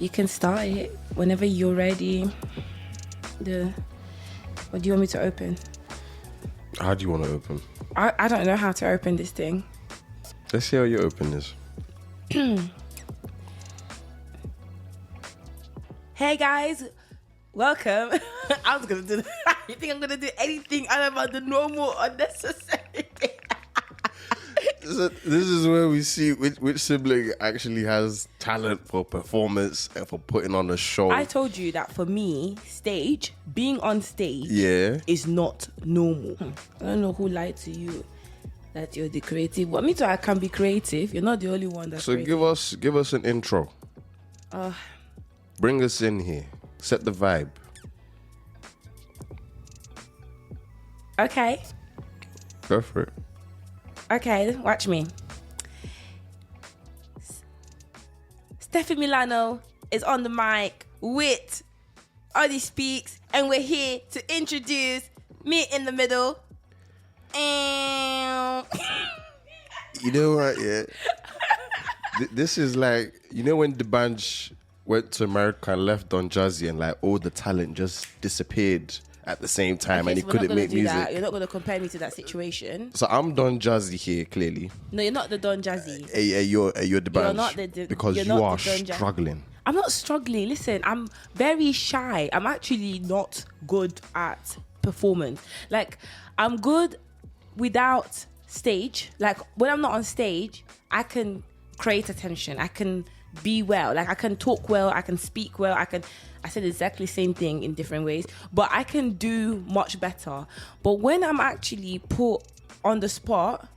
You can start it whenever you're ready. What do you want me to open? How do you want to open? I don't know how to open this thing. Let's see how you open this. Hey guys, welcome. I was gonna do that. You think I'm gonna do anything other than the normal unnecessary thing? This is where we see which sibling actually has talent for performance and for putting on a show. I told you that for me, being on stage is not normal. I don't know who lied to you that you're the creative. But me too, I can be creative. You're not the only one that's creative. So give us an intro. Bring us in here. Set the vibe. Okay. Go for it. Okay, watch me. STEFFY MILANO is on the mic with Audie Speaks, and we're here to introduce me in the middle. And you know what? Yeah. This is like, you know when D'banj went to America and left Don Jazzy and like all the talent just disappeared at the same time, and he couldn't make music. That. You're not going to compare me to that situation. So I'm Don Jazzy here, clearly. No, you're not the Don Jazzy. You're D'banj. You're not because you're you not are the Don struggling. I'm not struggling. Listen, I'm very shy. I'm actually not good at performance. Like, I'm good without stage. Like, when I'm not on stage, I can create attention. I can be well. Like, I can talk well. I can speak well. I said exactly the same thing in different ways, but I can do much better. But when I'm actually put on the spot,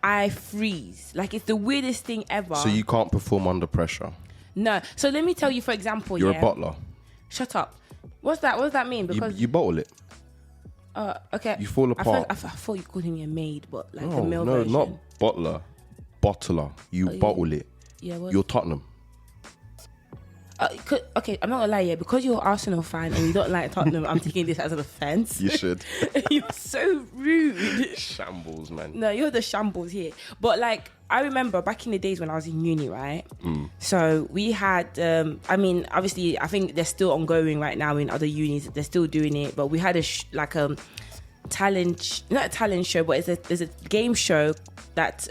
I freeze. Like, it's the weirdest thing ever. So you can't perform under pressure? No. So let me tell you, for example, you're a bottler. Shut up. What's that? What does that mean? Because you bottle it. Okay. You fall apart. I thought you called me a maid, but like a male version. No, not bottler. Bottler. You bottle it. Yeah. You're Tottenham. Okay, I'm not gonna lie, yeah, because you're an Arsenal fan and you don't like Tottenham, I'm taking this as an offence. You should. You're so rude. Shambles, man. No, you're the shambles here. But like, I remember back in the days when I was in uni, right? So we had, obviously, I think they're still ongoing right now in other unis. They're still doing it, but we had a talent, not a talent show, but there's a game show that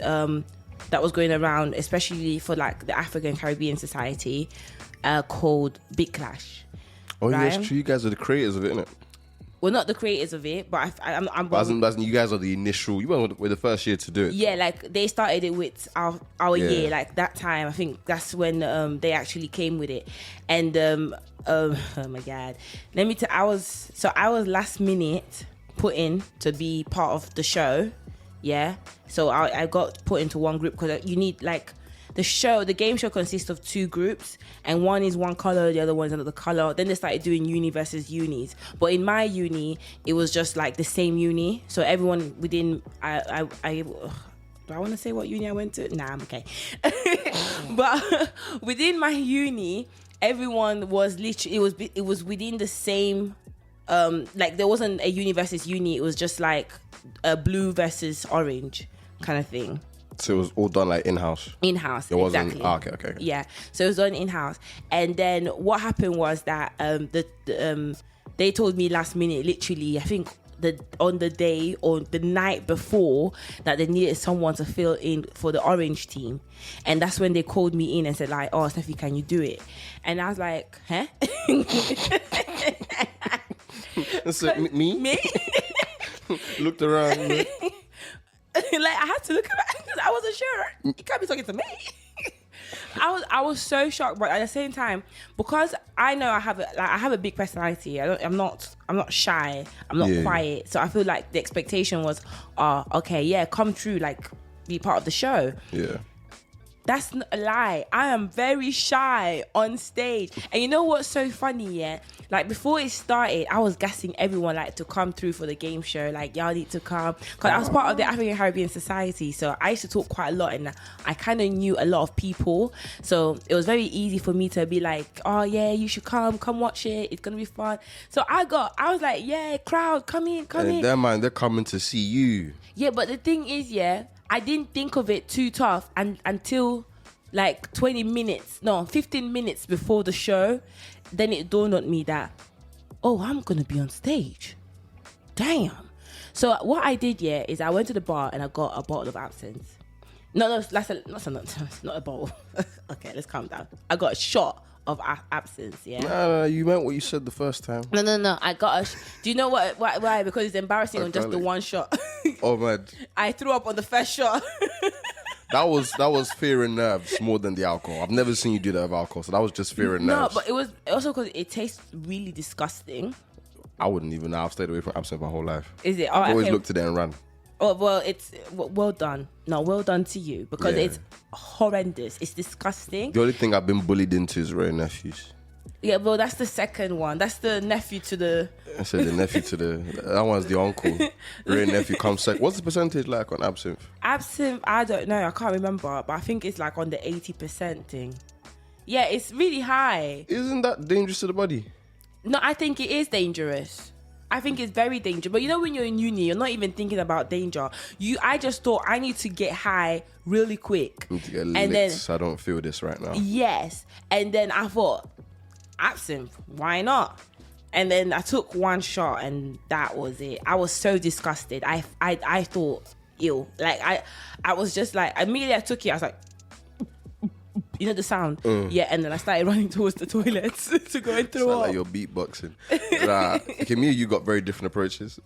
was going around, especially for like the African Caribbean Society. Called Big Clash. Oh, right? yeah, it's true. You guys are the creators of it, innit? Well, not the creators of it, but I'm you guys are the initial. You were the first year to do it. Yeah, like they started it with our year, like that time. I think that's when they actually came with it, and oh my god, I was last minute put in to be part of the show. Yeah, so I got put into one group because you need like. The game show consists of two groups, and one is one color, the other one is another color. Then they started doing uni versus unis. But in my uni, it was just like the same uni. So everyone within, do I want to say what uni I went to? Nah, I'm okay. But within my uni, everyone was literally, it was within the same, like there wasn't a uni versus uni. It was just like a blue versus orange kind of thing. So it was all done like in-house? In-house, it wasn't, exactly. Okay. Yeah, so it was done in-house. And then what happened was that they told me last minute, literally, I think on the day or the night before, that they needed someone to fill in for the orange team. And that's when they called me in and said like, oh, Steffi, can you do it? And I was like, huh? So, me? Me? Looked around. Like I had to look at it because I wasn't sure. You can't be talking to me. I was so shocked, but at the same time, because I know I have a big personality. I'm not shy. I'm not quiet. So I feel like the expectation was, okay, yeah, come through, like be part of the show. Yeah. That's not a lie. I am very shy on stage. And you know what's so funny, yeah? Like, before it started, I was gassing everyone, like, to come through for the game show. Like, y'all need to come. Because I was part of the African Caribbean Society, so I used to talk quite a lot, and I kind of knew a lot of people. So it was very easy for me to be like, oh, yeah, you should come watch it. It's going to be fun. So I was like, yeah, crowd, come in. They're coming to see you. Yeah, but the thing is, yeah, I didn't think of it too tough until like 15 minutes before the show, then it dawned on me that, oh, I'm going to be on stage. Damn. So what I did, is I went to the bar and I got a bottle of absinthe. No, that's not a bottle. Okay, let's calm down. I got a shot of absinthe, yeah? No, you meant what you said the first time. No. I got do you know why? Because it's embarrassing on just the one shot. Oh, man. I threw up on the first shot. That was fear and nerves more than the alcohol. I've never seen you do that with alcohol, so that was just fear and nerves. No, but it was also because it tastes really disgusting. I wouldn't even know. I've stayed away from absinthe my whole life. Is it? I've always looked at it and run. Oh, well, it's well done. No, well done to you because it's horrendous. It's disgusting. The only thing I've been bullied into is rare nephews. Yeah, well, that's the second one. That's the nephew to the... I said the nephew to the... That one's the uncle. Rare nephew comes second. What's the percentage like on absinthe? Absinthe, I don't know. I can't remember. But I think it's like on the 80% thing. Yeah, it's really high. Isn't that dangerous to the body? No, I think it is dangerous. I think it's very dangerous. But you know, when you're in uni, you're not even thinking about danger. I just thought I need to get high really quick. I need to get licked so I don't feel this right now. Yes. And then I thought, absinthe, why not? And then I took one shot and that was it. I was so disgusted. I thought, ew. Like, I was just like, immediately I took it, I was like, you know the sound? Yeah, and then I started running towards the toilets to go and throw up. Like you're beatboxing. Okay, me and you got very different approaches.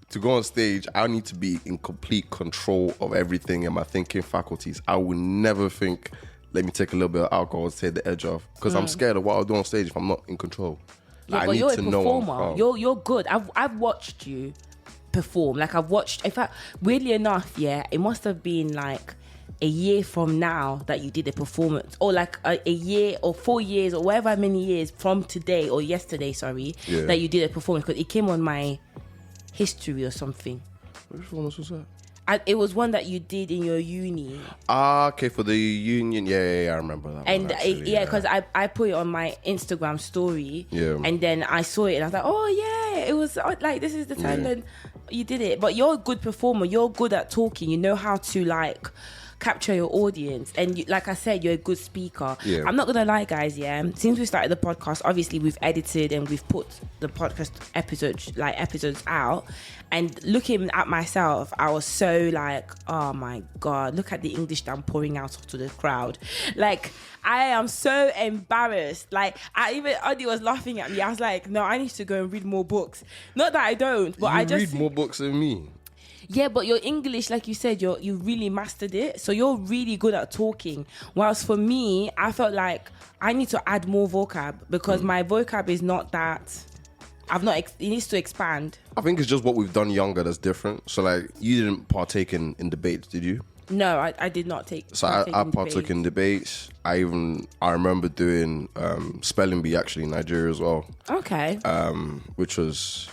To go on stage, I need to be in complete control of everything in my thinking faculties. I will never think, let me take a little bit of alcohol to take the edge off. Because I'm scared of what I'll do on stage if I'm not in control. Yeah, but you're a performer. You're good. I've watched you perform. Like I've watched, in fact, weirdly enough, it must have been like a year from now that you did a performance, or like a year or 4 years or whatever many years from today or yesterday, that you did a performance, because it came on my history or something. Which performance was that? It was one that you did in your uni. Okay, for the union. Yeah, I remember that. And because I put it on my Instagram story. Yeah. And then I saw it and I was like, oh yeah, it was like, this is the time that you did it. But you're a good performer. You're good at talking. You know how to like capture your audience, and you, like I said, you're a good speaker. I'm not gonna lie, guys, since we started the podcast, obviously we've edited and we've put the podcast episodes out, and looking at myself, I was so like, oh my god, look at the English that I'm pouring out to the crowd. Like, I am so embarrassed. Like, Adi was laughing at me. I was like, no, I need to go and read more books. Not that I don't, but I just read more books than me. Yeah, but your English, like you said, you really mastered it. So you're really good at talking. Whilst for me, I felt like I need to add more vocab, because my vocab is not that. It needs to expand. I think it's just what we've done younger that's different. So like, you didn't partake in debates, did you? No, I did not take. So I partook in debates. I remember doing spelling bee actually in Nigeria as well. Okay. Which was.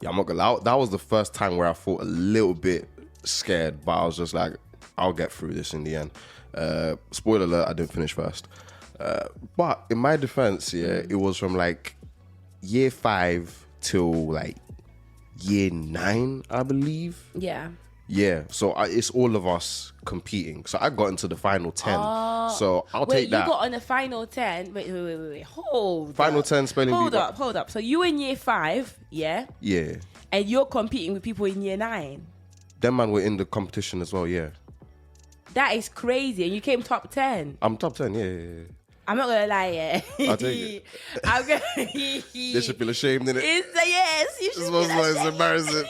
Yeah, I'm not gonna lie. That was the first time where I felt a little bit scared, but I was just like, I'll get through this in the end. Spoiler alert, I didn't finish first. But in my defense, it was from like year 5 till like year 9, I believe. Yeah, so it's all of us competing. So I got into the final 10. So I'll take that. You got on the final 10. Wait. Hold Final 10 spelling bee. Hold up. So you in year 5, yeah? Yeah. And you're competing with people in year 9. Them man were in the competition as well, yeah. That is crazy. And you came top 10. I'm top 10, yeah. I'm not gonna lie, I'll take it. They should feel ashamed, innit? Yes, you should feel ashamed. It's embarrassing.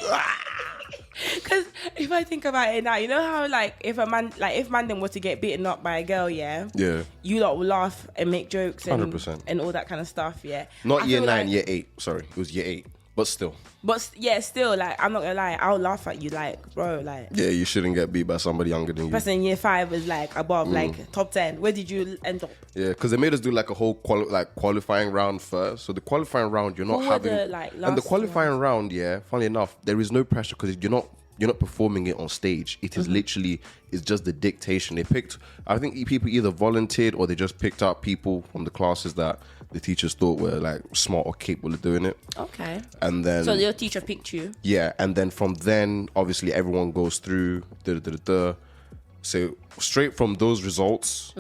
Because if I think about it now, you know how like if man then was to get beaten up by a girl, you lot will laugh and make jokes and 100%. and all that kind of stuff, Not year 9, year 8. Sorry, it was year 8. But still, like, I'm not gonna lie, I'll laugh at you, like, bro, like. Yeah, you shouldn't get beat by somebody younger than you. Person in year 5 is like above, like top 10. Where did you end up? Yeah, because they made us do like a whole qualifying round first. So the qualifying round, you're not having, and the qualifying round, funnily enough, there is no pressure because you're not performing it on stage. It is literally, it's just the dictation. I think people either volunteered or they just picked up people from the classes that the teachers thought were like smart or capable of doing it. Okay. And then. So your teacher picked you? Yeah. And then from then, obviously everyone goes through. So straight from those results,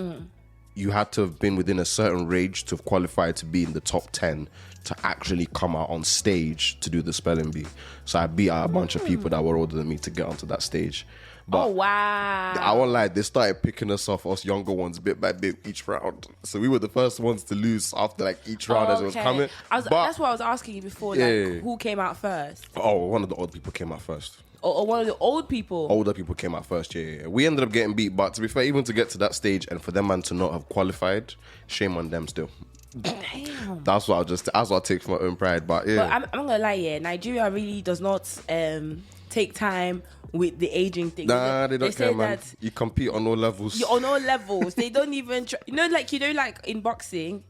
you had to have been within a certain range to have qualified to be in the top 10 to actually come out on stage to do the spelling bee. So I beat out a bunch of people that were older than me to get onto that stage. But wow. I won't lie, they started picking us off, us younger ones, bit by bit each round. So we were the first ones to lose after like each round as it was coming. That's what I was asking you before, like who came out first? Oh, one of the old people came out first. Or one of the old people? Older people came out first, yeah. We ended up getting beat, but to be fair, even to get to that stage and for them man to not have qualified, shame on them still. Damn. That's what I take for my own pride, but yeah. But I'm gonna lie, Nigeria really does not take time with the aging thing. Nah, they don't care, man. You compete on all levels. You're on all levels. They don't even try. Like in boxing,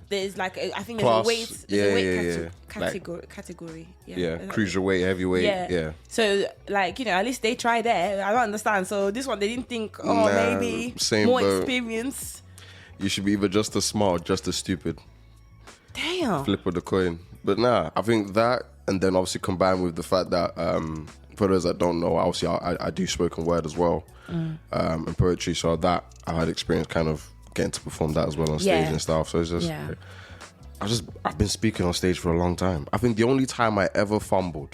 there's like I think there's a weight category. Yeah, cruiserweight, heavyweight. Yeah. So like at least they try there. I don't understand. So this one they didn't think. Maybe more experience. You should be either just as smart or just as stupid. Damn. Flip of the coin. But nah, I think that, and then obviously combined with the fact that for those that don't know, obviously I do spoken word as well, and poetry. So that I had experience kind of getting to perform that as well on stage and stuff. So it's just I've been speaking on stage for a long time. I think the only time I ever fumbled,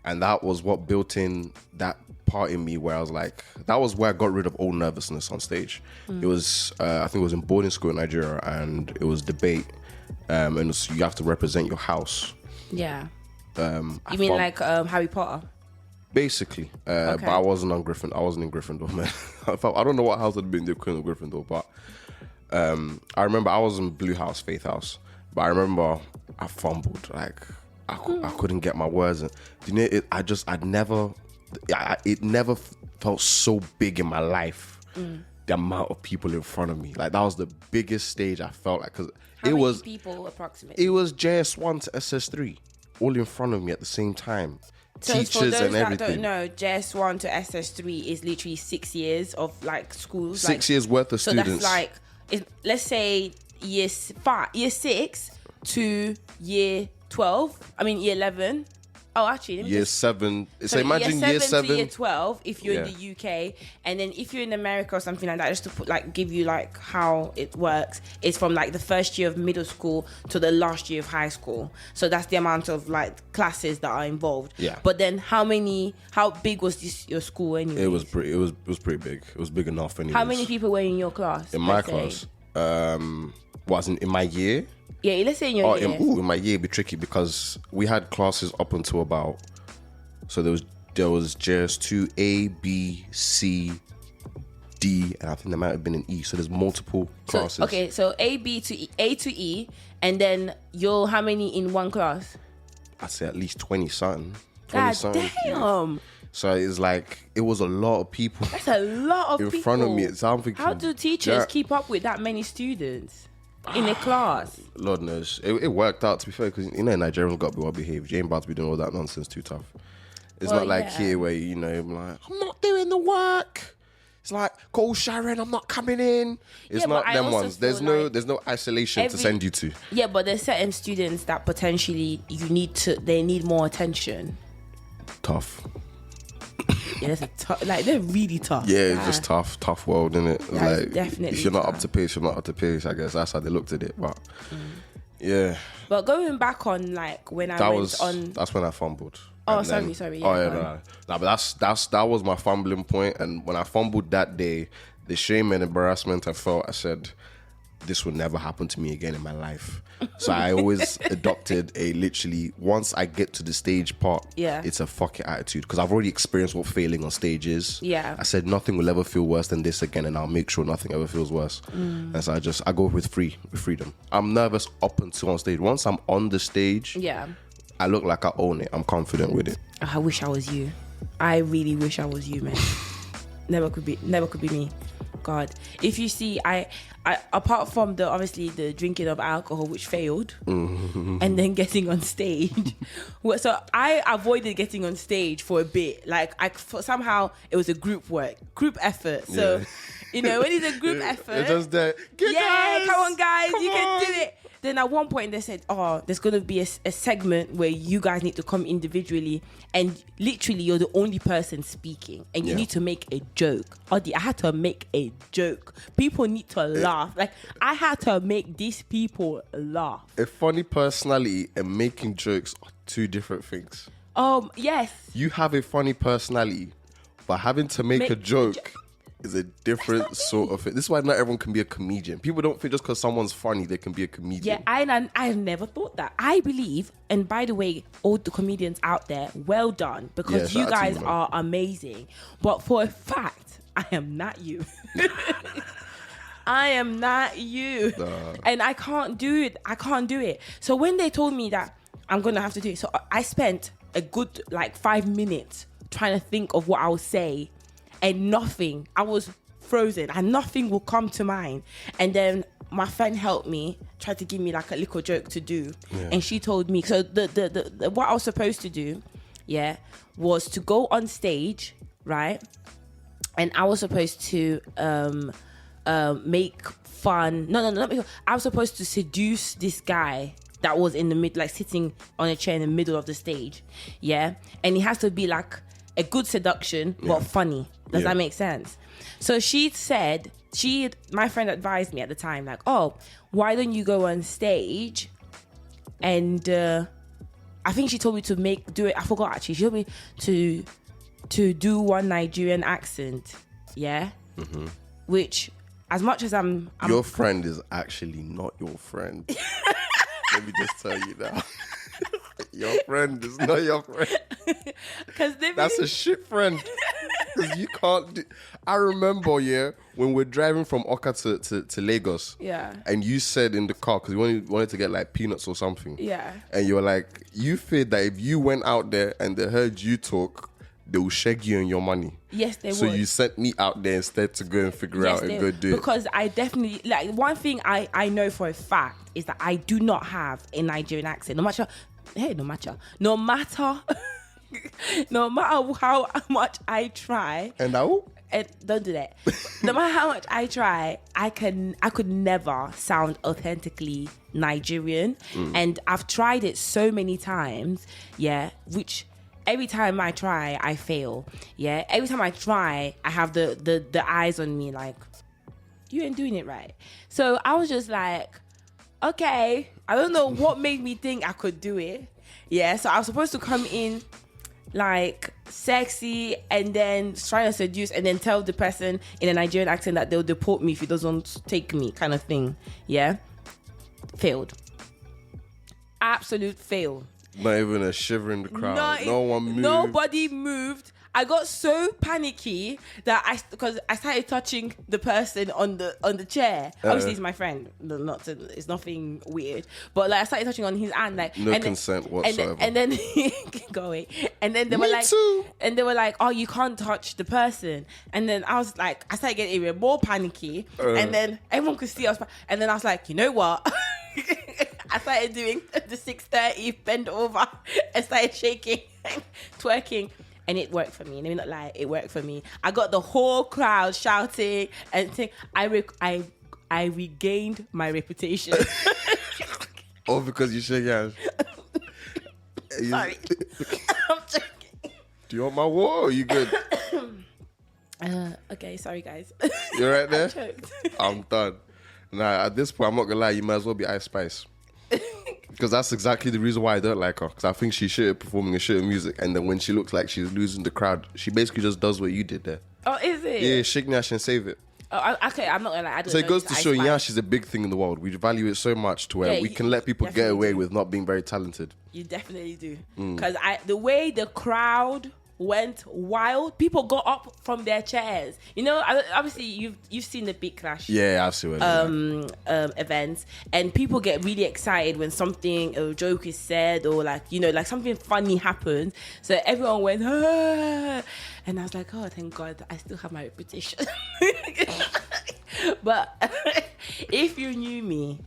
and that was what built in that part in me where I was like, that was where I got rid of all nervousness on stage. It was I think it was in boarding school in Nigeria, and it was debate, and you have to represent your house. Yeah. You mean like Harry Potter? Basically, but I wasn't in Gryffindor, man. I don't know what house I'd been in the Queen of Gryffindor, but I remember I was in Blue House, Faith House, but I remember I fumbled, like I couldn't get my words in. You know, it never felt so big in my life. The amount of people in front of me, like that was the biggest stage I felt like, because How many people approximately? It was JS1 to SS3, all in front of me at the same time. So Teachers for those and everything. that don't know, JS1 to SS3 is literally 6 years of like schools. 6 years worth of students. So that's like, let's say year 6 to year 12. I mean year 11. Oh, actually, year 7. So imagine year 7 to year 12 if you're in the UK, and then if you're in America or something like that, just to give you like how it works, it's from like the first year of middle school to the last year of high school. So that's the amount of like classes that are involved. Yeah. But then how big was your school anyway? It was pretty big. It was big enough anyway. How many people were in your class? In my class, wasn't in my year. Yeah, let's say in your year. In my year, it'd be tricky because we had classes up until about. So there was just 2 A, B, C, D, and I think there might have been an E. So there's multiple classes. So A to E, and then how many in one class? I'd say at least 20 something. God damn. So it's like it was a lot of people. That's a lot of people in front of me. So I'm thinking, how do teachers keep up with that many students in a class? Lord knows. It worked out, to be fair, because Nigerians got to be well behaved. You ain't about to be doing all that nonsense too tough. It's not like here where I'm like, I'm not doing the work. It's like, call Sharon, I'm not coming in. It's not them ones. There's no isolation to send you to. Yeah, but there's certain students that potentially they need more attention. Tough. Yeah, they're really tough. Yeah, it's just tough world, isn't it? Like, definitely. If you're not up to pace, you're not up to pace. I guess that's how they looked at it. But yeah. But going back on like when that's when I fumbled. Oh, sorry. Yeah, oh yeah, no. But that was my fumbling point. And when I fumbled that day, the shame and embarrassment I felt, I said, this will never happen to me again in my life. So I always adopted a literally, once I get to the stage part, it's a fuck it attitude, because I've already experienced what failing on stage is. I said nothing will ever feel worse than this again, and I'll make sure nothing ever feels worse. And so I go with freedom. I'm nervous up until on stage. Once I'm on the stage, I look like I own it. I'm confident with it. I wish I was you. I really wish I was you, man. Never could be me. God, if you see, I apart from obviously the drinking of alcohol, which failed, and then getting on stage, so I avoided getting on stage for a bit. Like somehow it was a group effort. So when it's a group effort, it's just that. Come on, guys, you can do it. then at one point they said, oh, there's going to be a segment where you guys need to come individually, and literally you're the only person speaking, and you need to make a joke. Odi, I had to make a joke. People need to laugh. Like, I had to make these people laugh. A funny personality and making jokes are two different things. Yes. You have a funny personality, but having to make a joke is a different sort of thing. This is why not everyone can be a comedian. People don't think just because someone's funny, they can be a comedian. Yeah, I never thought that. I believe, and by the way, all the comedians out there, well done, because you guys are amazing. But for a fact, I am not you. I am not you. And I can't do it. I can't do it. So when they told me that I'm going to have to do it, so I spent a good 5 minutes trying to think of what I would say, and nothing. I was frozen and nothing will come to mind. And then my friend helped me, tried to give me like a little joke to do. And she told me, so the what I was supposed to do, was to go on stage, right? And I was supposed to make fun. No. I was supposed to seduce this guy that was in the mid, like sitting on a chair in the middle of the stage. Yeah. And it has to be like a good seduction, but funny. Does that make sense? So she said, my friend advised me at the time, like, oh, why don't you go on stage? And I think she told me to do it. I forgot actually. She told me to do one Nigerian accent. Yeah. Mm-hmm. Which, as much as I'm your friend is actually not your friend. Let me just tell you now. Your friend is not your friend. That's a shit friend. Because you can't do... I remember, when we're driving from Oka to Lagos. Yeah. And you said in the car, because you wanted to get like peanuts or something. Yeah. And you were like, you feared that if you went out there and they heard you talk, they will shag you on your money. Yes, they would. So you sent me out there instead to go and figure out and go do it. Because I definitely... Like, one thing I know for a fact is that I do not have a Nigerian accent. No matter how much I try, and don't do that. No matter how much I try, I could never sound authentically Nigerian. And I've tried it so many times, which every time I try, I fail. Every time I try, I have the eyes on me like, you ain't doing it right. So I was just like, okay, I don't know what made me think I could do it. So I was supposed to come in like sexy and then try to seduce and then tell the person in a Nigerian accent that they'll deport me if he doesn't take me, kind of thing. Failed. Absolute fail. Not even a shiver in the crowd. No one moved. Nobody moved. I got so panicky that because I started touching the person on the chair. Obviously, he's my friend. It's nothing weird. But like I started touching on his hand, like consent whatsoever. And then go away. And then they were like, too. And they were like, oh, you can't touch the person. And then I was like, I started getting even more panicky. And then everyone could see us. And then I was like, you know what? I started doing the 6:30 bend over and started shaking, twerking. And it worked for me. Let me not lie, it worked for me. I got the whole crowd shouting and saying, I regained my reputation. All because you shake hands. Sorry. I'm joking. Do you want my water or are you good? Okay, sorry guys. You right there? I choked. I'm done. Nah, at this point, I'm not gonna lie, you might as well be Ice Spice. Because that's exactly the reason why I don't like her. Because I think she's shit at performing a shit of music, and then when she looks like she's losing the crowd, she basically just does what you did there. Oh, is it? Yeah, shake Nyash and save it. Oh, okay, I'm not gonna lie. I don't so know it goes to show Nyash is a big thing in the world. We value it so much to where we can let people get away with not being very talented. You definitely do. Because the way the crowd went wild, people got up from their chairs. You know, obviously you've seen the Big Clash. Yeah, I've seen it. Events, and people get really excited when a joke is said or like something funny happens. So everyone went, ah! And I was like, oh, thank God, I still have my reputation. But if you knew me,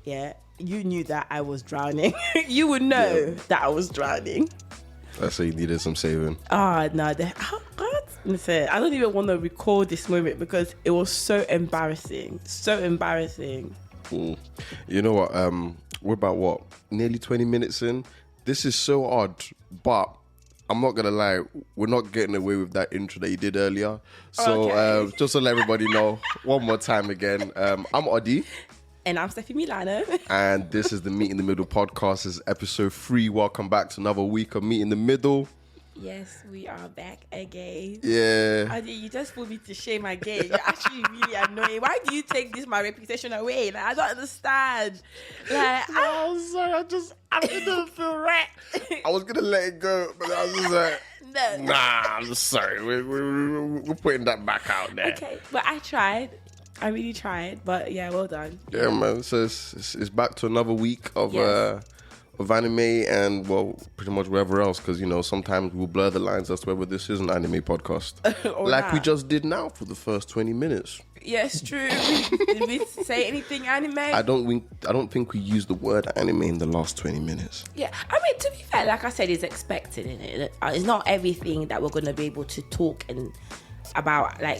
you knew that I was drowning. You would know that I was drowning. I say you needed some saving. No. Listen, I don't even want to record this moment because it was so embarrassing. So embarrassing. You know what? We're about what? Nearly 20 minutes in. This is so odd, but I'm not gonna lie, we're not getting away with that intro that you did earlier. So just to let everybody know, one more time again, I'm Odi. And I'm STEFFY Milano. And this is the Meet in the Middle podcast. This is episode 3. Welcome back to another week of Meet in the Middle. Yes, we are back again. Yeah. Adi, you just put me to shame again. You're actually really annoying. Why do you take my reputation away? Like, I don't understand. Like, I'm sorry, I didn't feel right. I was gonna let it go, but I was just like, nah, I'm sorry. We're putting that back out there. Okay, but I tried. I really tried, but yeah, well done. Yeah, man. So it's back to another week of anime and, well, pretty much wherever else, because, you know, sometimes we'll blur the lines as to whether this is an anime podcast. Like we just did now for the first 20 minutes. Yes, true. Did we say anything anime? I don't think we used the word anime in the last 20 minutes. Yeah, I mean, to be fair, like I said, it's expected in it. It's not everything that we're going to be able to talk and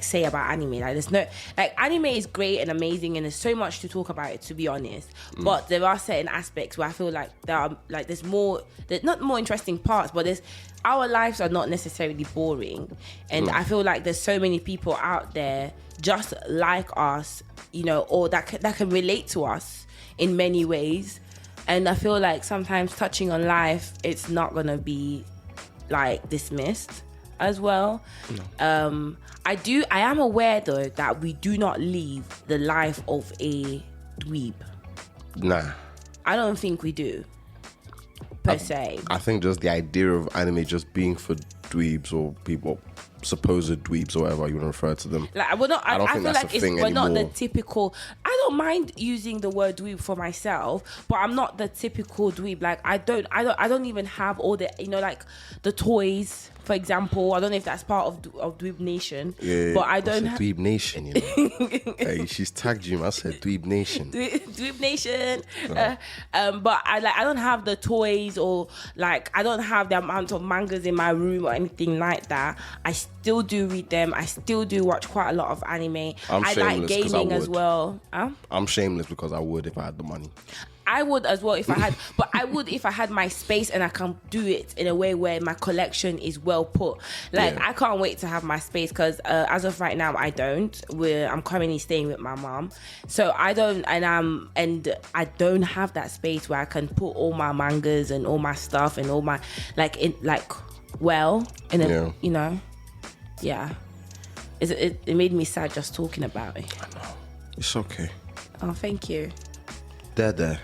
say about anime. Like, there's no, like, anime is great and amazing and there's so much to talk about it, to be honest, but there are certain aspects where I feel like there's not more interesting parts, but our lives are not necessarily boring, and I feel like there's so many people out there just like us, you know, or that can relate to us in many ways, and I feel like sometimes touching on life, it's not gonna be like dismissed as well. No. I am aware though that we do not live the life of a dweeb. Nah. I don't think we do, per se. I think just the idea of anime just being for dweebs or people, supposed dweebs or whatever you want to refer to them. Like, we're not. I feel like we're not the anymore. typical. I don't mind using the word dweeb for myself, but I'm not the typical dweeb. Like, I don't even have all the, you know, like the toys, for example. I don't know if that's part of Dweeb Nation. Yeah, but I don't have Dweeb Nation, you know. Hey, she's tagged you. I said Dweeb Nation. Dweeb Nation. But I don't have the toys, or like I don't have the amount of mangas in my room or anything like that. I still do read them. I still do watch quite a lot of anime. I like gaming as well. I'm shameless because I would if I had the money. I would as well if I had, but I would if I had my space and I can do it in a way where my collection is well put. Like, I can't wait to have my space because as of right now, I don't. I'm currently staying with my mom, so I don't, and I don't have that space where I can put all my mangas and all my stuff and all my you know, yeah. It made me sad just talking about it. I know. It's okay. Oh, thank you. There.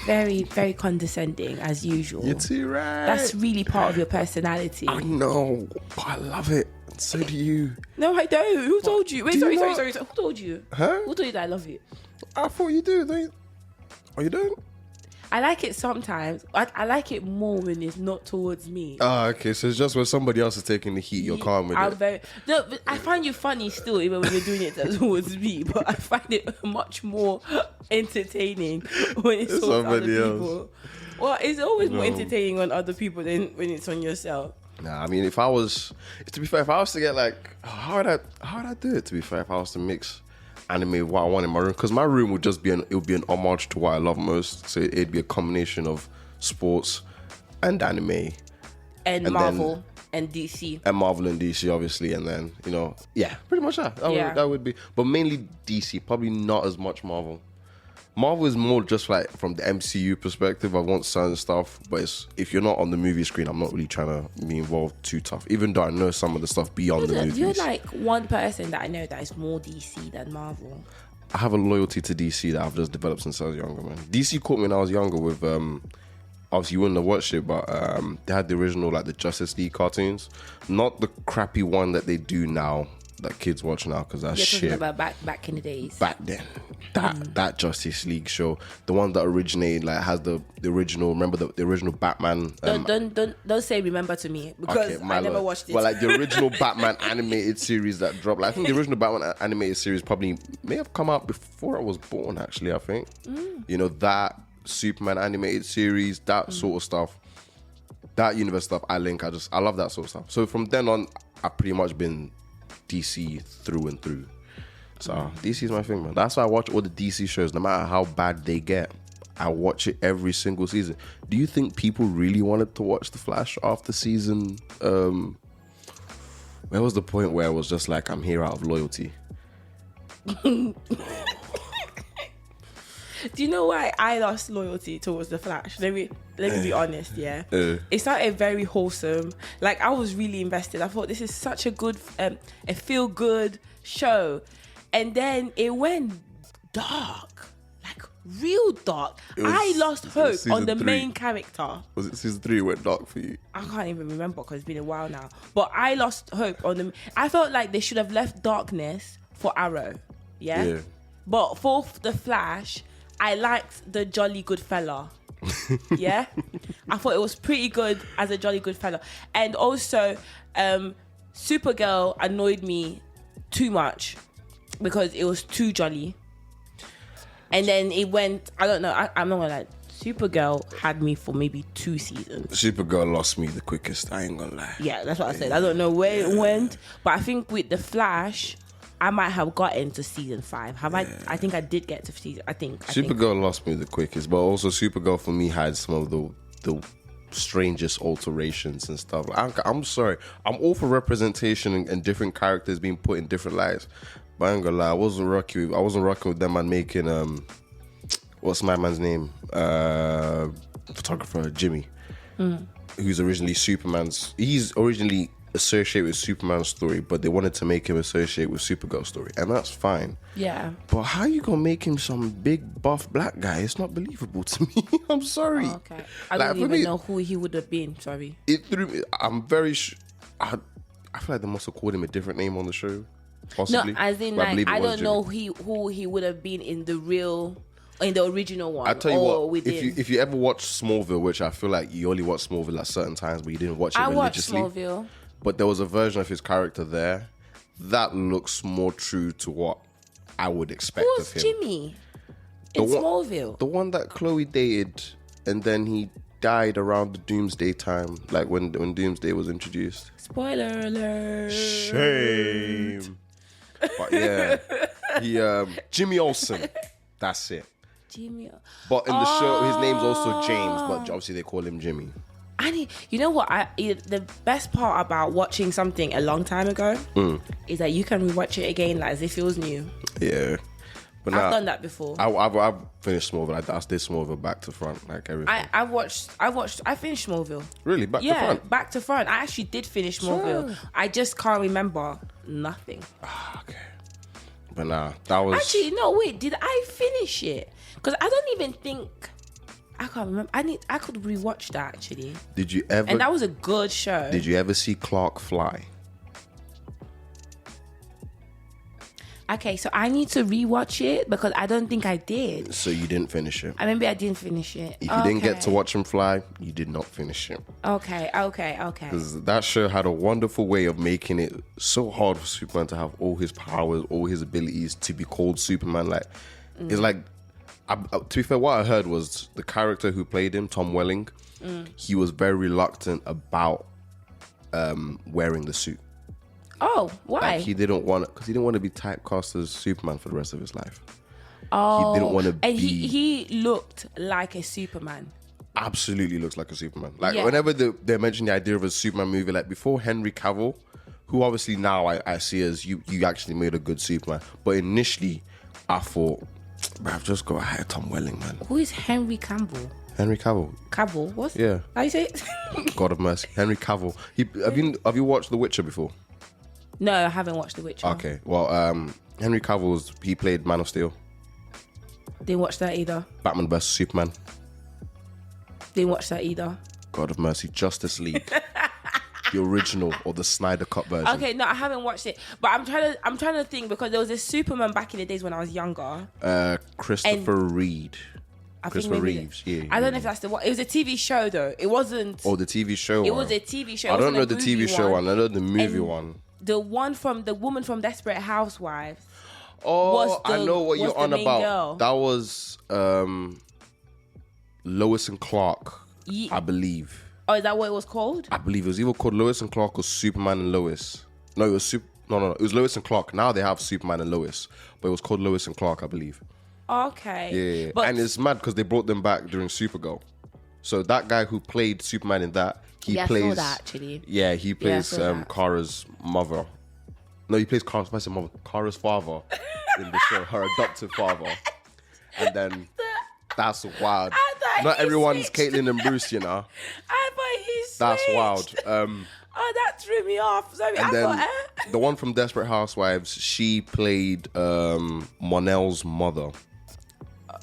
Very, very condescending as usual. You're too right. That's really part of your personality. I know, but I love it. So do you. No, I don't. Who told you? Wait, sorry. Who told you? Huh? Who told you that I love you? I thought you do. Don't you? Oh, you don't? I like it sometimes. I like it more when it's not towards me. Ah, okay. So it's just when somebody else is taking the heat, you're calm with it. But I find you funny still, even when you're doing it towards me. But I find it much more entertaining when it's towards other people. Well, it's always more entertaining on other people than when it's on yourself. Nah, I mean, if I was to get like, how would I do it? To be fair, if I was to mix anime with what I want in my room, because my room would just be an homage to what I love most. So it'd be a combination of sports and anime and Marvel and DC and Marvel and DC, obviously, and then, you know, yeah, pretty much that would be, but mainly DC, probably not as much Marvel. Marvel is more just like from the MCU perspective. I want certain stuff, but if you're not on the movie screen, I'm not really trying to be involved too tough, even though I know some of the stuff beyond the movies. You're like one person that I know that is more DC than Marvel. I have a loyalty to DC that I've just developed since I was younger, man. DC caught me when I was younger with, obviously you wouldn't have watched it, but they had the original, like the Justice League cartoons. Not the crappy one that they do now, that kids watch now, because that's shit. You're talking about back in the days. Back then. That Justice League show, the one that originated, like, has the original, remember the original Batman. Don't say remember to me, because I never watched it. Well, like the original Batman animated series that dropped, like, I think the original Batman animated series probably may have come out before I was born, actually, I think. You know, that Superman animated series, that sort of stuff, that universe stuff, I love that sort of stuff. So from then on, I've pretty much been DC through and through. So DC is my thing, man. That's why I watch all the DC shows, no matter how bad they get. I watch it every single season. Do you think people really wanted to watch The Flash after season? Where was the point where it was just like, I'm here out of loyalty? Do you know why I lost loyalty towards The Flash? Let me be honest, yeah. It started very wholesome. Like, I was really invested. I thought this is such a good, a feel-good show. And then it went dark. Like, real dark. I lost hope on the main character. Was it season 3 went dark for you? I can't even remember because it's been a while now. But I lost hope on the... I felt like they should have left darkness for Arrow. Yeah? But for The Flash... I liked the jolly good fella. Yeah? I thought it was pretty good as a jolly good fella. And also, Supergirl annoyed me too much because it was too jolly. And then it went, I don't know, I'm not gonna lie. Supergirl had me for maybe 2 seasons. Supergirl lost me the quickest, I ain't gonna lie. Yeah, that's what I said. I don't know where it went, but I think with The Flash... I might have gotten to season 5. Have I? I think I did get to season. I think Supergirl lost me the quickest, but also Supergirl for me had some of the strangest alterations and stuff. I'm sorry. I'm all for representation and different characters being put in different lights. But I ain't gonna lie, I wasn't rocking with them and making what's my man's name? Photographer Jimmy, who's originally Superman's. He's originally associate with Superman's story, but they wanted to make him associate with Supergirl's story, and that's fine. Yeah. But how you gonna make him some big buff black guy? It's not believable to me. I'm sorry. Oh, okay. I don't even know who he would have been. Sorry. It threw me. I'm very. I feel like they must have called him a different name on the show. Possibly. No, as in like I don't know who he would have been in the original one. I tell you what, if you ever watch Smallville, which I feel like you only watch Smallville at certain times, but you didn't watch it religiously. I watched Smallville. But there was a version of his character there that looks more true to what I would expect of him. Who's Jimmy in Smallville? The one that Chloe dated, and then he died around the Doomsday time, like when Doomsday was introduced. Spoiler alert. Shame. But yeah, Jimmy Olsen. That's it. Jimmy. But in the show, his name's also James, but obviously they call him Jimmy. You know what? The best part about watching something a long time ago is that you can rewatch it again, like as if it was new. Yeah, but I've done that before. I've finished Smallville. I did Smallville back to front, like everything. I finished Smallville. Really, back to front? Yeah, back to front. I actually did finish Smallville. Sure. I just can't remember nothing. Okay, but nah, that was actually no. Wait, did I finish it? Because I don't even think. I can't remember. I could rewatch that actually. Did you ever? And that was a good show. Did you ever see Clark fly? Okay, so I need to rewatch it because I don't think I did. So you didn't finish it? Maybe I didn't finish it. If you didn't get to watch him fly, you did not finish it. Okay. Because that show had a wonderful way of making it so hard for Superman to have all his powers, all his abilities, to be called Superman. Like, it's like, to be fair, what I heard was the character who played him, Tom Welling, he was very reluctant about wearing the suit. Oh, why? Like he didn't want to be typecast as Superman for the rest of his life. Oh, he didn't want to be. And he looked like a Superman. Absolutely looks like a Superman. Like whenever they mention the idea of a Superman movie, like before Henry Cavill, who obviously now I see as you actually made a good Superman, but initially I thought, I've just got to hire Tom Welling, man. Who is Henry Cavill? Henry Cavill. Cavill? What? Yeah. How you say it? God of mercy. Henry Cavill. Have you watched The Witcher before? No, I haven't watched The Witcher. Okay. Well, Henry Cavill, he played Man of Steel. Didn't watch that either. Batman vs Superman. Didn't watch that either. God of mercy. Justice League. The original or the Snyder Cut version. Okay, no, I haven't watched it. But I'm trying to think because there was this Superman back in the days when I was younger. Christopher Reeve. Christopher Reeves, yeah. I don't know if that's the one. It was a TV show though. It wasn't. Oh, the TV show. It was a TV show. I don't know the TV show one. I know the movie one. The one from the woman from Desperate Housewives. Oh, I know what you're on about. Girl. That was Lois and Clark, I believe. Oh, is that what it was called? I believe it was either called Lois and Clark or Superman and Lois. No, it was No, it was Lois and Clark. Now they have Superman and Lois, but it was called Lois and Clark, I believe. Okay. Yeah. But And it's mad because they brought them back during Supergirl. So that guy who played Superman in that, he I plays. saw that actually. Yeah, he plays I saw that. Kara's mother. No, he plays Kara's mother. Kara's father in the show, her adoptive father. And then that's wild. Not everyone's switched. Caitlin and Bruce, you know. I thought he switched. That's wild. Oh, that threw me off. Sorry, And I then thought. the one from Desperate Housewives, she played Monel's mother.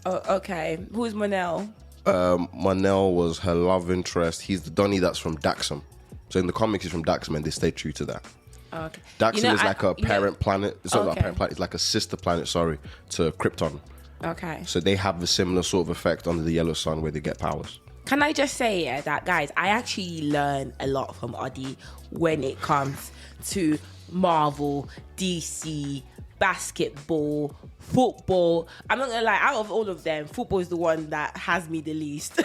Oh, okay. Who's Monel? Monel was her love interest. He's the Donnie that's from Daxam. So in the comics, he's from Daxam, and they stay true to that. Oh, okay. Daxam is like a parent planet. It's not like a Okay. parent planet. It's like a sister planet, to Krypton. Okay. So they have a similar sort of effect under the yellow sun where they get powers. Can I just say that, guys, I actually learn a lot from Adi when it comes to Marvel, DC, basketball, football. I'm not gonna lie, out of all of them, football is the one that has me the least.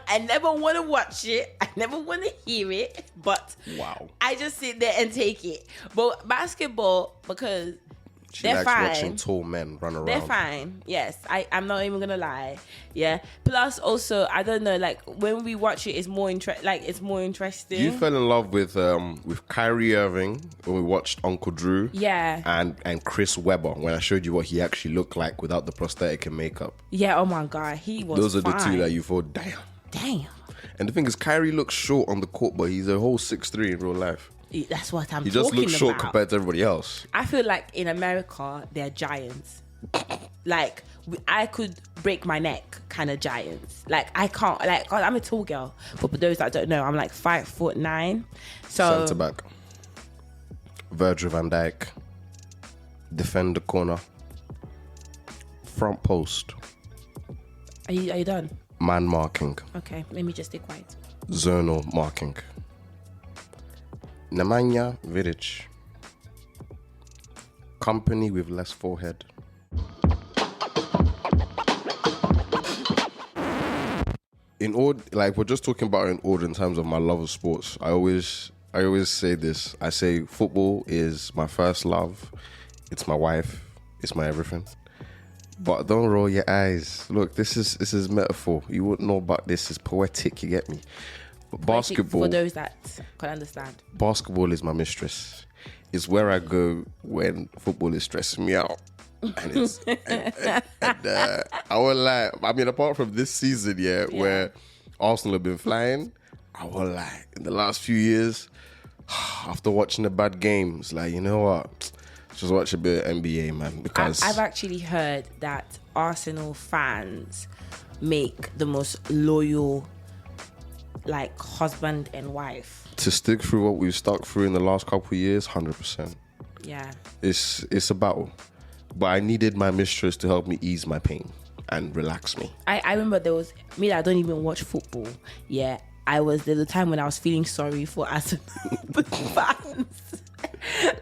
I never want to watch it. I never want to hear it. But Wow. I just sit there and take it. But basketball, because She they're likes fine. watching tall men run around. They're fine. Yes, I'm not even gonna lie. Yeah. Plus, also, I don't know. Like when we watch it, it's more interesting. You fell in love with Kyrie Irving when we watched Uncle Drew. Yeah. And Chris Webber when I showed you what he actually looked like without the prosthetic and makeup. Yeah. Oh my God, he was. Those are the fine. two that you thought, damn. Damn. And the thing is, Kyrie looks short on the court, but he's a whole 6'3" in real life. That's what I'm. He just talking looks short about. compared to everybody else. I feel like in America they're giants. Like I could break my neck, kind of giants. Like I can't. Like God, I'm a tall girl, but for those that don't know, I'm like 5'9". So Centre back. Virgil van Dijk. Defend the corner. Front post. are you done? Man marking. Okay, let me just stay quiet. Zonal marking. Nemanja Vidic. Company with less forehead. In order, like we're just talking about in order in terms of my love of sports. I always say this. I say football is my first love. It's my wife. It's my everything. But don't roll your eyes. Look, this is metaphor. You wouldn't know about this. It's poetic. You get me? But basketball. For those that can understand. Basketball is my mistress. It's where I go when football is stressing me out. And it's I won't lie. I mean, apart from this season, where Arsenal have been flying, I won't lie. In the last few years, after watching the bad games, like, you know what? Just watch a bit of NBA, man. Because I've actually heard that Arsenal fans make the most loyal, like, husband and wife. to stick through what we've stuck through in the last couple of years, 100%. Yeah. It's a battle. But I needed my mistress to help me ease my pain and relax me. I remember there was me that I don't even watch football. Yeah. There's a time when I was feeling sorry for Arsenal fans.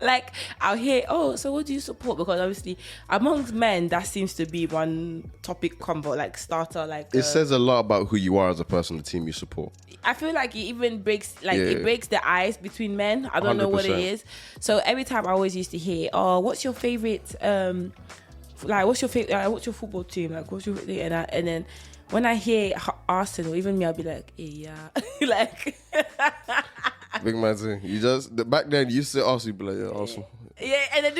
Like, I'll hear, oh, so what do you support? Because obviously, amongst men, that seems to be one topic combo, like starter, like. It says a lot about who you are as a person, the team you support. I feel like it even breaks, it breaks the ice between men. I don't know what it 100%. is. So every time I always used to hear, oh, what's your favorite, what's your football team? Like, what's your favorite? And then when I hear Arsenal, even me, I'll be like, yeah, like. Big man thing. You just back then you used to say Arsenal, you'd be like, yeah, Arsenal. Yeah, and they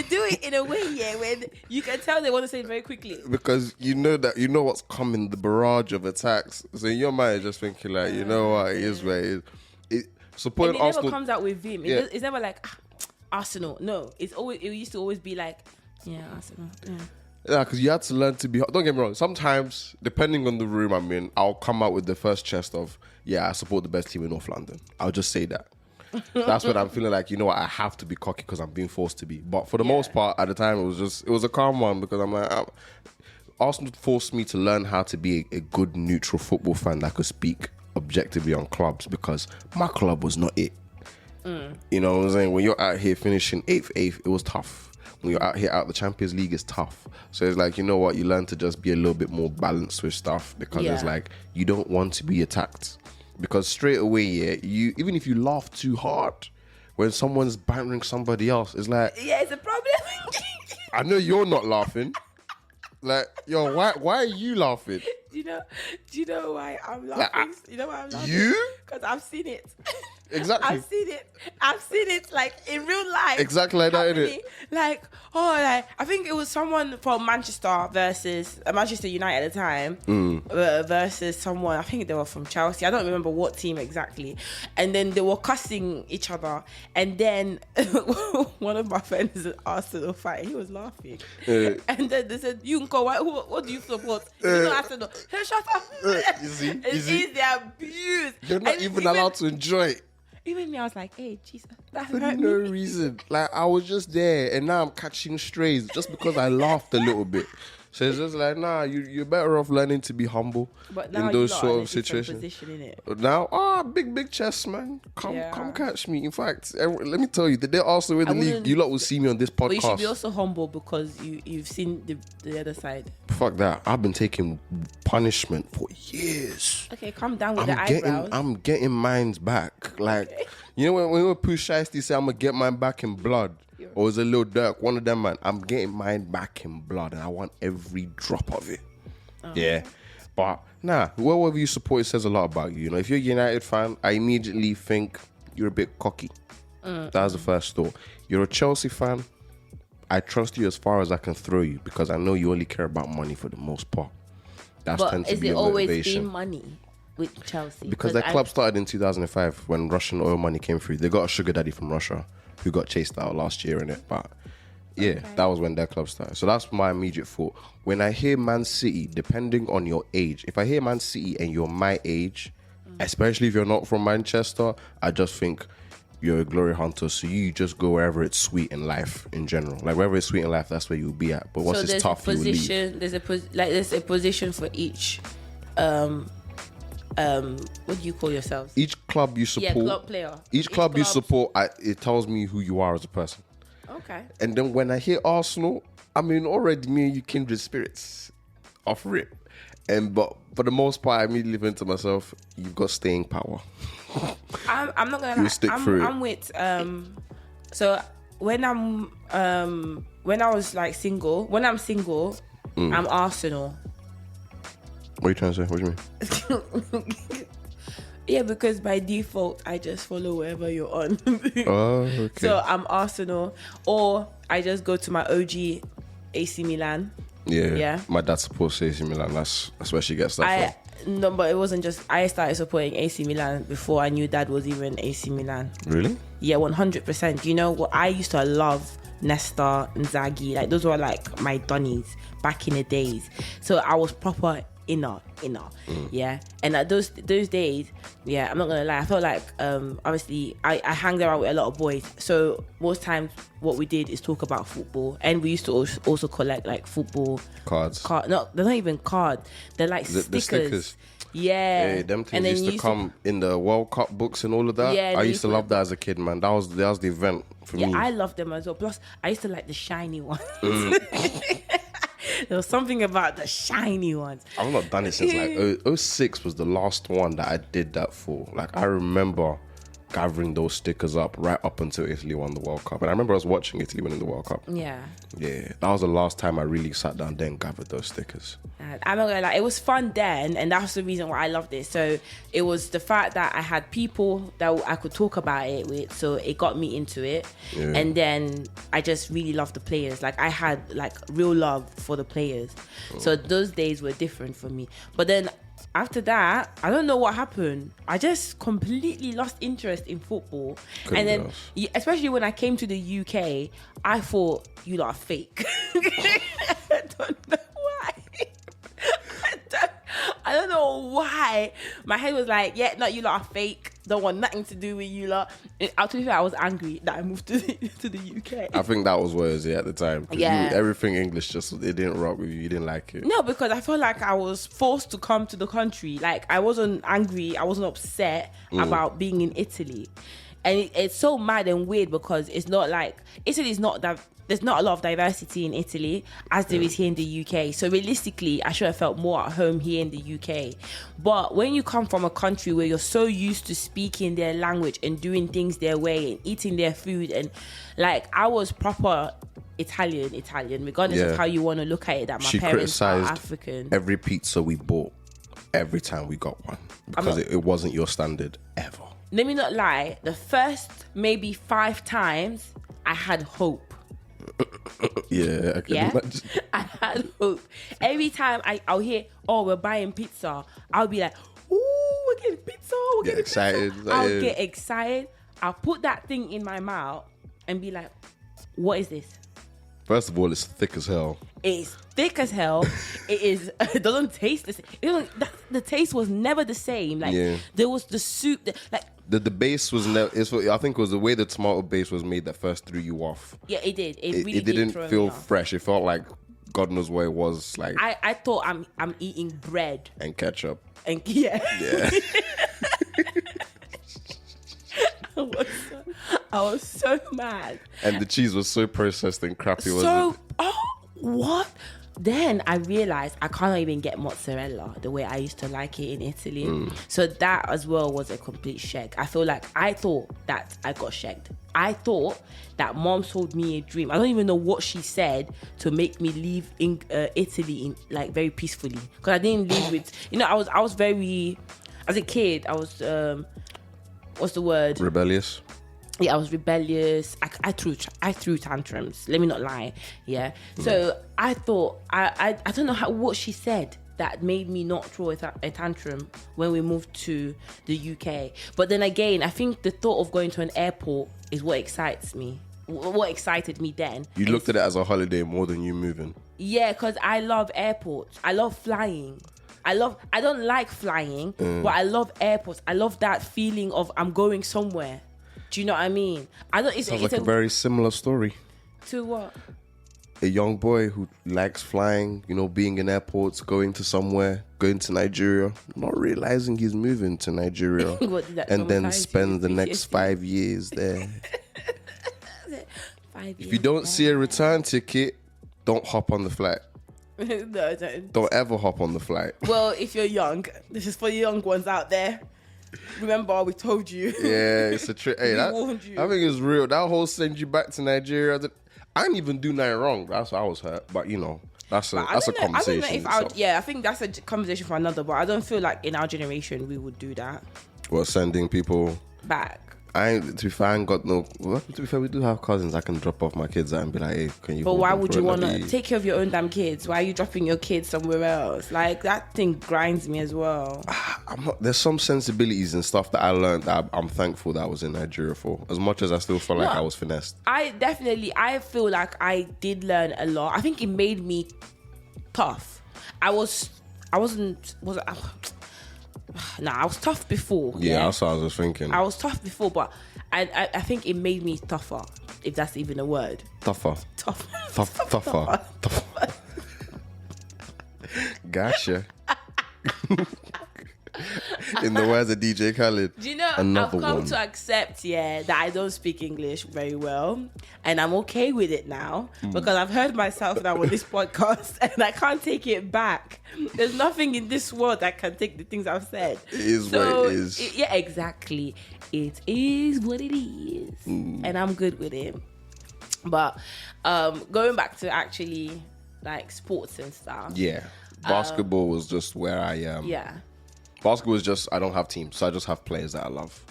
do it in a way, when you can tell they want to say it very quickly. Because you know what's coming, the barrage of attacks. So in your mind, you're just thinking like, you know what, it is where it is. Supporting And it Arsenal never comes out with vim. Yeah. It's never like Arsenal. No, it used to always be like, yeah, Arsenal. Yeah. Yeah, because you had to learn to be. Don't get me wrong. Sometimes, depending on the room I'm in, I'll come out with the first chest of, yeah, I support the best team in North London. I'll just say that. That's when I'm feeling like, you know what, I have to be cocky because I'm being forced to be. But for the most part, at the time, it was a calm one because I'm like, Arsenal forced me to learn how to be a good neutral football fan that could speak objectively on clubs because my club was not it. You know what I'm saying? When you're out here finishing 8th, it was tough. When you're out here out the Champions League, it's tough. So it's like, you know what, you learn to just be a little bit more balanced with stuff because it's like, you don't want to be attacked. Because straight away, you even if you laugh too hard, when someone's bantering somebody else, it's like, Yeah, it's a problem. I know you're not laughing, Like, yo, why are you laughing? Do you know why I'm laughing? You know why I'm laughing? You? Because I've seen it. Exactly. I've seen it like in real life. Exactly like that, innit? Like, I think it was someone from Manchester versus Manchester United at the time versus someone, I think they were from Chelsea. I don't remember what team exactly. And then they were cussing each other. And then one of my friends is an Arsenal fan. He was laughing. And then they said, you can go, what do you support? You know Arsenal. Hey, shut up. You see? It's the abuse. You're not even allowed to enjoy it. Even me, I was like, hey, Jesus, that For hurt no me. reason. Like, I was just there, and now I'm catching strays just because I laughed a little bit. So it's just like, nah, you're better off learning to be humble in those sort of situations. Position, Now, big chest, man. Come catch me. In fact, let me tell you, the day also in the league, you lot will see me on this podcast. But you should be also humble because you've seen the other side. Fuck that. I've been taking punishment for years. Okay, calm down with the eyebrows. I'm getting mine back. Like, you know when Pooh Shiesty say I'm gonna get mine back in blood. Or is it Lil Durk? One of them, man. I'm getting mine back in blood, and I want every drop of it. Yeah, but nah. Whoever you support says a lot about you. You know, if you're a United fan, I immediately think you're a bit cocky. That was the first thought. You're a Chelsea fan. I trust you as far as I can throw you because I know you only care about money for the most part. Tends to be your motivation. But is it always been money with Chelsea? Because their club started in 2005 when Russian oil money came through. They got a sugar daddy from Russia who got chased out last year in it. But yeah, that was when their club started. So that's my immediate thought. When I hear Man City, depending on your age, if I hear Man City and you're my age, especially if you're not from Manchester, I just think you're a glory hunter. So you just go wherever it's sweet in life in general. Like wherever it's sweet in life, that's where you'll be at. But once it's tough, you will leave. There's a position for each. What do you call yourselves? Each club you support. Yeah, club player. Each club you support, it tells me who you are as a person. Okay. And then when I hear Arsenal, I mean, already me and you kindred spirits off rip. But for the most part, I immediately think to myself, you've got staying power. I'm not gonna lie. Stick through it. I'm with so when I was like single, I'm Arsenal. What are you trying to say? What do you mean? Yeah, because by default, I just follow wherever you're on. Oh, okay. So I'm Arsenal, or I just go to my OG AC Milan. Yeah. My dad supports AC Milan. That's where she gets that from. No, but it wasn't just... I started supporting AC Milan before I knew Dad was even AC Milan. Really? Yeah, 100%. You know what? I used to love Nesta and Zaghi. Like, those were like my Donnies back in the days. So I was proper inner. Yeah. And at those days, yeah, I'm not gonna lie, I felt like obviously I hanged around with a lot of boys, so most times what we did is talk about football, and we used to also collect like football cards. No, they're not even cards, they're like stickers. The stickers. Yeah. Them things used to come in the World Cup books and all of that. Yeah, I used to love that as a kid, man. That was the event for me. Yeah, I loved them as well. Plus, I used to like the shiny ones. There was something about the shiny ones. I've not done it since like 06 was the last one that I did that for. Like, I remember gathering those stickers up right up until Italy won the World Cup. And I remember I was watching Italy winning the World Cup. Yeah. Yeah, that was the last time I really sat down there and gathered those stickers. I'm not gonna lie, it was fun then, and that's the reason why I loved it. So it was the fact that I had people that I could talk about it with, so it got me into it. Yeah. And then I just really loved the players. Like, I had like real love for the players. So those days were different for me. But then after that, I don't know what happened. I just completely lost interest in football. And then, especially when I came to the UK, I thought, you lot are fake. I don't know why. I don't know why. My head was like, yeah, no, you lot are fake. Don't want nothing to do with you lot. I'll tell you, I was angry that I moved to the UK. I think that was what it was at the time. Yeah. Everything English, it didn't rock with you. You didn't like it. No, because I felt like I was forced to come to the country. Like, I wasn't angry. I wasn't upset about being in Italy. And it's so mad and weird because it's not like... Italy's not that... There's not a lot of diversity in Italy as there is here in the UK. So realistically, I should have felt more at home here in the UK. But when you come from a country where you're so used to speaking their language and doing things their way and eating their food, and like, I was proper Italian, regardless of how you want to look at it. That my she parents are criticized African. every pizza we bought every time we got one because it wasn't your standard ever. Let me not lie. The first maybe 5 times, I had hope. Yeah, I can imagine. I had hope. Every time I'll hear, oh, we're buying pizza, I'll be like, ooh, we're getting pizza. Get excited. I'll get excited. I'll put that thing in my mouth and be like, what is this? First of all, it's thick as hell. It's thick as hell. It doesn't taste the same. The taste was never the same. Like there was the soup, the base was never. I think it was the way the tomato base was made that first threw you off. Yeah, it did. It really didn't throw feel me off. fresh. It felt like God knows what it was like. I thought I'm eating bread and ketchup. And yeah. I was so mad. And the cheese was so processed and crappy. What? Then I realized I can't even get mozzarella the way I used to like it in Italy. So that as well was a complete shag. I thought that I got shagged. I thought that mom sold me a dream. I don't even know what she said to make me leave in Italy very peacefully. Because I didn't leave with, I was very, as a kid, I was, what's the word? Rebellious. Yeah, I was rebellious. I threw tantrums. Let me not lie. Yeah. So I thought I don't know what she said that made me not throw a tantrum when we moved to the UK. But then again, I think the thought of going to an airport is what excites me. What excited me then. You looked at it as a holiday more than you moving. Yeah, because I love airports. I love flying. I don't like flying, but I love airports. I love that feeling of I'm going somewhere. Do you know what I mean? It's like a very similar story. To what? A young boy who likes flying, being in airports, going to somewhere, going to Nigeria, not realizing he's moving to Nigeria, and then spend the next 5 years there. 5 years. If you don't see a return ticket, don't hop on the flight. No, don't ever hop on the flight. Well, if you're young, this is for the young ones out there. Remember, we told you. Yeah, it's a trick. Hey, warned you. I think it's real. That whole send you back to Nigeria. I didn't even do nothing wrong. That's why I was hurt. But that's a conversation. I think that's a conversation for another. But I don't feel like in our generation we would do that. Well, sending people back. To be fair, I ain't got no. Well, to be fair, we do have cousins I can drop off my kids at and be like, hey, can you? But why would you want to take care of your own damn kids? Why are you dropping your kids somewhere else? Like, that thing grinds me as well. There's some sensibilities and stuff that I learned that I'm thankful that I was in Nigeria for. As much as I still feel like I was finessed. I feel like I did learn a lot. I think it made me tough. I was tough before. Yeah, that's what I was thinking. I was tough before, but I think it made me tougher, if that's even a word. Tougher. Gotcha. In the words of DJ Khaled. Do you know, I've come to accept, that I don't speak English very well. And I'm okay with it now because I've heard myself now on this podcast and I can't take it back. There's nothing in this world that can take the things I've said. It is what it is. Yeah, exactly. It is what it is. And I'm good with it. But going back to actually like sports and stuff. Yeah. Basketball was just where I am. Yeah. Basketball is just, I don't have teams, so I just have players that I love.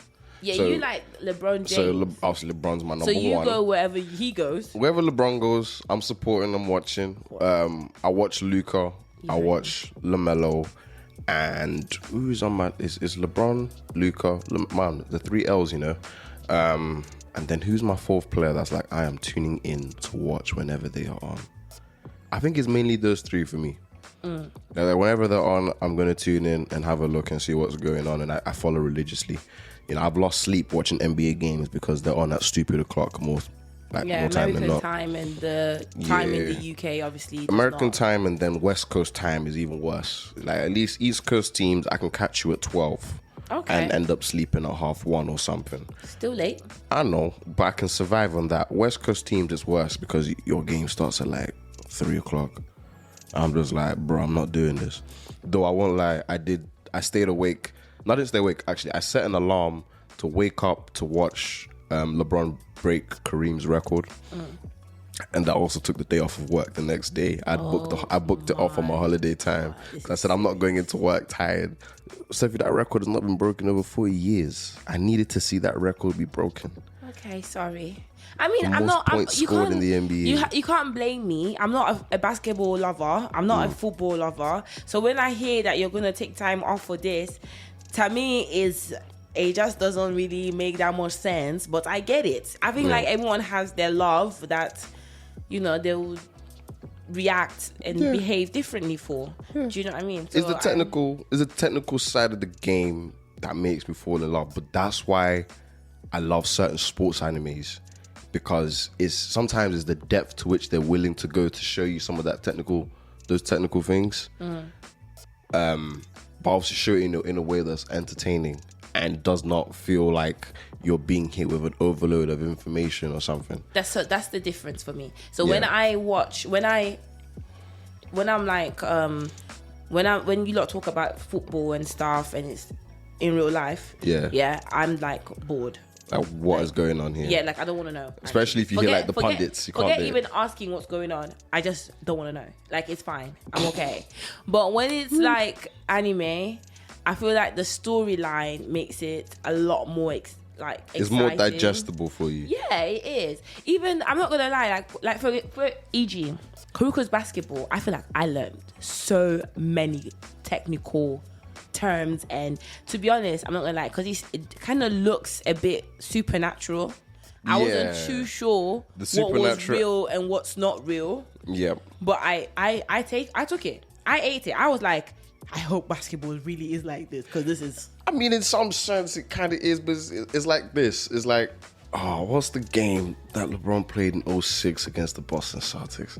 Yeah, so, you like LeBron James. So obviously LeBron's my number one. So you go wherever he goes. Wherever LeBron goes, I'm supporting, I'm watching. I watch Luka, I watch LaMelo, and who's on my, is LeBron, Luka, man, the 3 L's, and then who's my 4th player that's like, I am tuning in to watch whenever they are on. I think it's mainly those 3 for me. Whenever they're on, I'm going to tune in and have a look and see what's going on, and I follow religiously. I've lost sleep watching NBA games because they're on at stupid o'clock more time American than not. Time and the time in the UK obviously American time, and then West Coast time is even worse. Like, at least East Coast teams, I can catch you at 12 and end up sleeping at 1:30 or something. Still late. I know, but I can survive on that. West Coast teams is worse because your game starts at like 3 o'clock. I'm just like, bro, I'm not doing this. Though I won't lie, I stayed awake. I didn't stay awake, actually. I set an alarm to wake up to watch LeBron break Kareem's record. And I also took the day off of work the next day. I booked it off on my holiday time. I said, I'm not going into work tired. Steffi, that record has not been broken over 40 years. I needed to see that record be broken. Okay, sorry. I mean, The I'm most not. points scored in the NBA. You can't blame me. I'm not a basketball lover. I'm not a football lover. So when I hear that you're gonna take time off for this, to me it just doesn't really make that much sense. But I get it. I think like everyone has their love that, you know, they'll react and behave differently for. Do you know what I mean? So It's the technical side of the game that makes me fall in love. But that's why I love certain sports animes, because sometimes it's the depth to which they're willing to go to show you some of those technical things. But obviously show it in a way that's entertaining and does not feel like you're being hit with an overload of information or something. That's the difference for me. So when I'm like when you lot talk about football and stuff and it's in real life, I'm like bored. Like, what is going on here? Yeah, like I don't want to know. Especially if you hear like the pundits. You forget even asking what's going on. I just don't want to know. Like, it's fine. I'm okay. But when it's like anime, I feel like the storyline makes it a lot more exciting. It's more digestible for you. Yeah, it is. Even, I'm not gonna lie, like for e.g. Kuruka's basketball, I feel like I learned so many technical terms, and to be honest, I'm not gonna lie, because it kind of looks a bit supernatural. I wasn't too sure what was real and what's not real. Yeah. But I took it. I ate it. I was like, I hope basketball really is like this, because this is... I mean, in some sense, it kind of is, but it's like this. It's like, what's the game that LeBron played in 2006 against the Boston Celtics?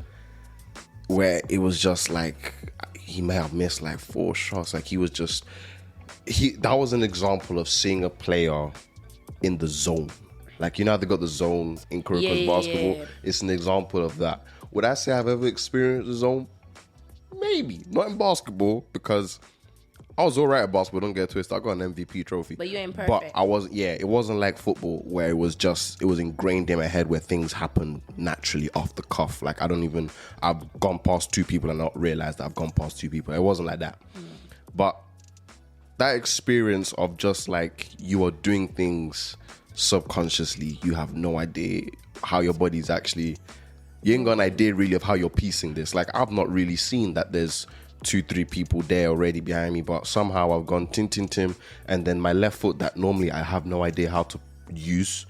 Where it was just like, he may have missed like 4 shots. Like, that was an example of seeing a player in the zone. Like, you know how they got the zone in Kuroko's basketball? Yeah. It's an example of that. Would I say I've ever experienced the zone? Maybe. Not in basketball, because I was all right at basketball, don't get twisted. I got an MVP trophy. But you ain't perfect. But I wasn't, it wasn't like football where it was ingrained in my head where things happen naturally off the cuff. Like, I've gone past 2 people and not realized that I've gone past 2 people. It wasn't like that. But that experience of just like, you are doing things subconsciously, you have no idea how your body's actually, you ain't got an idea really of how you're piecing this. Like, I've not really seen that there's 2-3 people there already behind me, but somehow I've gone tim, and then my left foot that normally I have no idea how to use,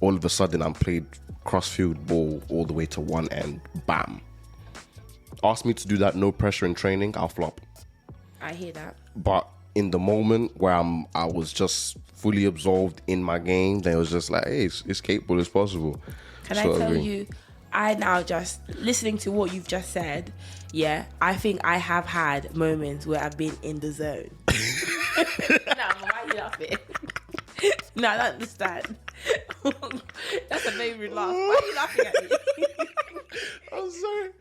all of a sudden I'm played crossfield ball all the way to one end, bam. Ask me to do that, no pressure in training, I'll flop. I hear that. But in the moment where I was just fully absorbed in my game, then it was just like, hey, it's capable, it's possible. Can I tell you, I now just, listening to what you've just said, I think I have had moments where I've been in the zone. Why are you laughing? No, I don't understand. That's a favorite laugh. Why are you laughing at me? I'm sorry.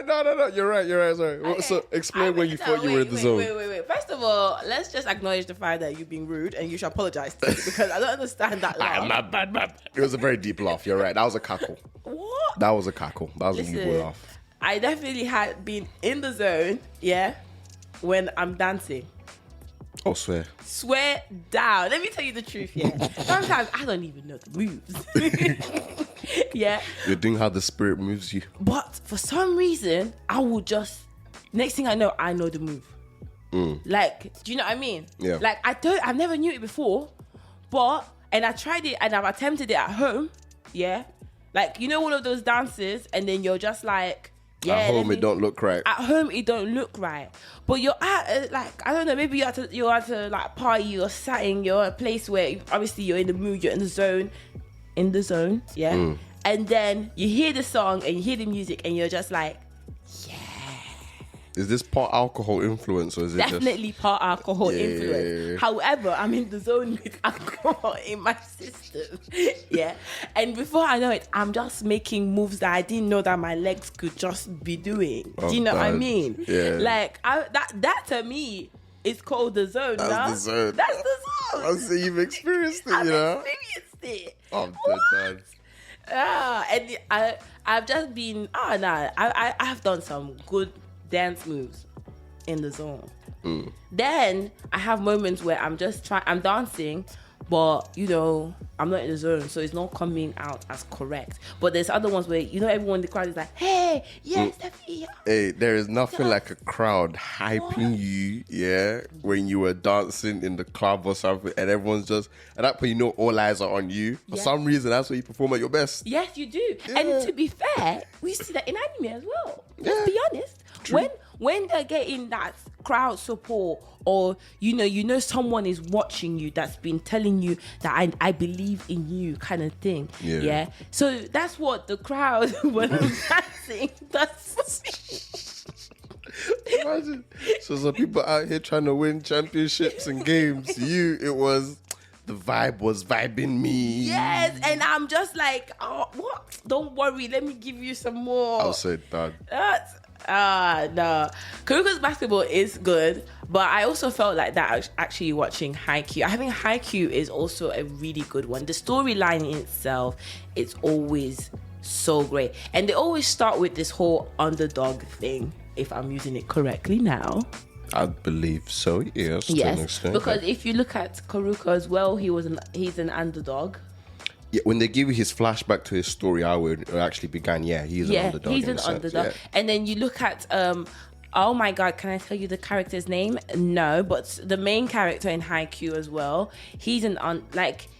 No. You're right. Sorry. Okay. So explain when you thought you were in the zone. Wait. First of all, let's just acknowledge the fact that you're being rude and you should apologize to me, because I don't understand that laugh. I'm not bad. It was a very deep laugh. You're right. That was a cackle. What? That was a cackle. That was a evil laugh. I definitely had been in the zone, when I'm dancing. Oh, swear down. Let me tell you the truth, Sometimes I don't even know the moves. You're doing how the spirit moves you. But for some reason, I will just, next thing I know the move. Like, do you know what I mean? Yeah. Like, I never knew it before, and I tried it and I've attempted it at home. Like, you know, one of those dances, and then you're just like, at home it don't look right. At home it don't look right. But you're at, like, I don't know, maybe you're at a like party or setting, you're at a place where obviously you're in the mood, you're in the zone, and then you hear the song and you hear the music and you're just like, Is this part alcohol influence, or is it definitely part alcohol influence? However, I'm in the zone with alcohol in my system. And before I know it, I'm just making moves that I didn't know that my legs could just be doing. Do you know what I mean? Like, that to me is called the zone. That's the zone. That's the zone. I'll say you've experienced it, I've experienced it. I'm dead. And I've just been, I have done some good dance moves in the zone. Then I have moments where I'm dancing, but I'm not in the zone, so it's not coming out as correct. But there's other ones where everyone in the crowd is like, "Hey, yes, STEFFY." Hey, there is nothing like a crowd hyping you, when you were dancing in the club or something, and everyone's just at that point, all eyes are on you. For some reason, that's where you perform at your best. Yes, you do. Yeah. And to be fair, we see that in anime as well. Let's be honest. True. When they're getting that crowd support, or someone is watching you that's been telling you that I believe in you, kind of thing. Yeah. So that's what the crowd when I'm dancing does for me. Imagine. So some people out here trying to win championships and games. It was the vibe was vibing me. Yes, and I'm just like, oh, what? Don't worry, let me give you some more. I'll say that. No. Kuroko's basketball is good, but I also felt like that actually watching Haikyuu. I think Haikyuu is also a really good one. The storyline in itself is always so great. And they always start with this whole underdog thing, if I'm using it correctly now. I believe so, yes. To an extent. Because if you look at Kuroko as well, he's an underdog. Yeah, when they give you his flashback to his story, how it actually began, he's an underdog. He's an underdog. Yeah. And then you look at, oh my God, can I tell you the character's name? No, but the main character in Haikyuu as well, he's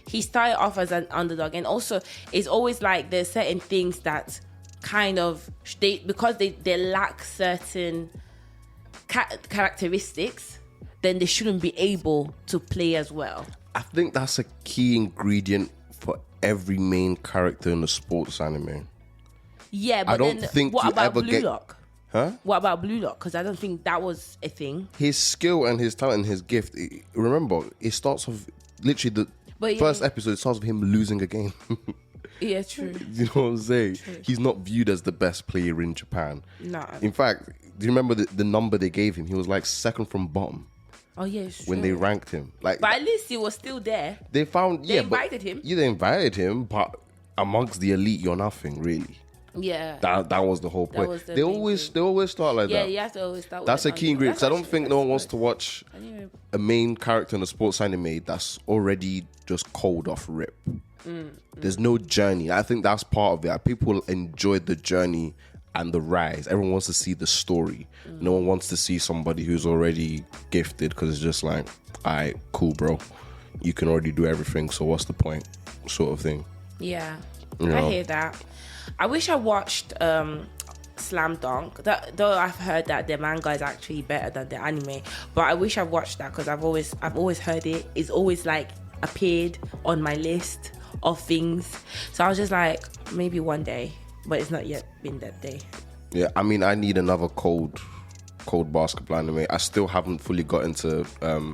he started off as an underdog. And also, it's always like there's certain things that kind of, because they lack certain characteristics, then they shouldn't be able to play as well. I think that's a key ingredient for every main character in the sports anime. Yeah, but I don't think what you about ever Blue Lock? Huh? What about Blue Lock? Because I don't think that was a thing. His skill and his talent and his gift, remember, it starts off, literally the first episode, it starts with him losing a game. Yeah, true. You know what I'm saying? True. He's not viewed as the best player in Japan. No. In fact, do you remember the number they gave him? He was like second from bottom. Oh, yeah, it's true. When they ranked him. But at least he was still there. They invited him. Yeah, they invited him, but amongst the elite, you're nothing, really. Yeah. That was the whole point. They always start like that. Yeah, you have to always start with That's a key ingredient, because I don't think no one wants to watch a main character in a sports anime that's already just cold off rip. There's no journey. I think that's part of it. People enjoy the journey and the rise. Everyone wants to see the story. No one wants to see somebody who's already gifted, because it's just like, all right, cool, bro. You can already do everything, so what's the point? Sort of thing. Yeah, I hear that. I wish I watched Slam Dunk. Though I've heard that the manga is actually better than the anime, but I wish I watched that, because I've always heard it. It's always like appeared on my list of things. So I was just like, maybe one day, but it's not yet been that day. Yeah, I mean, I need another cold basketball anime. I still haven't fully got into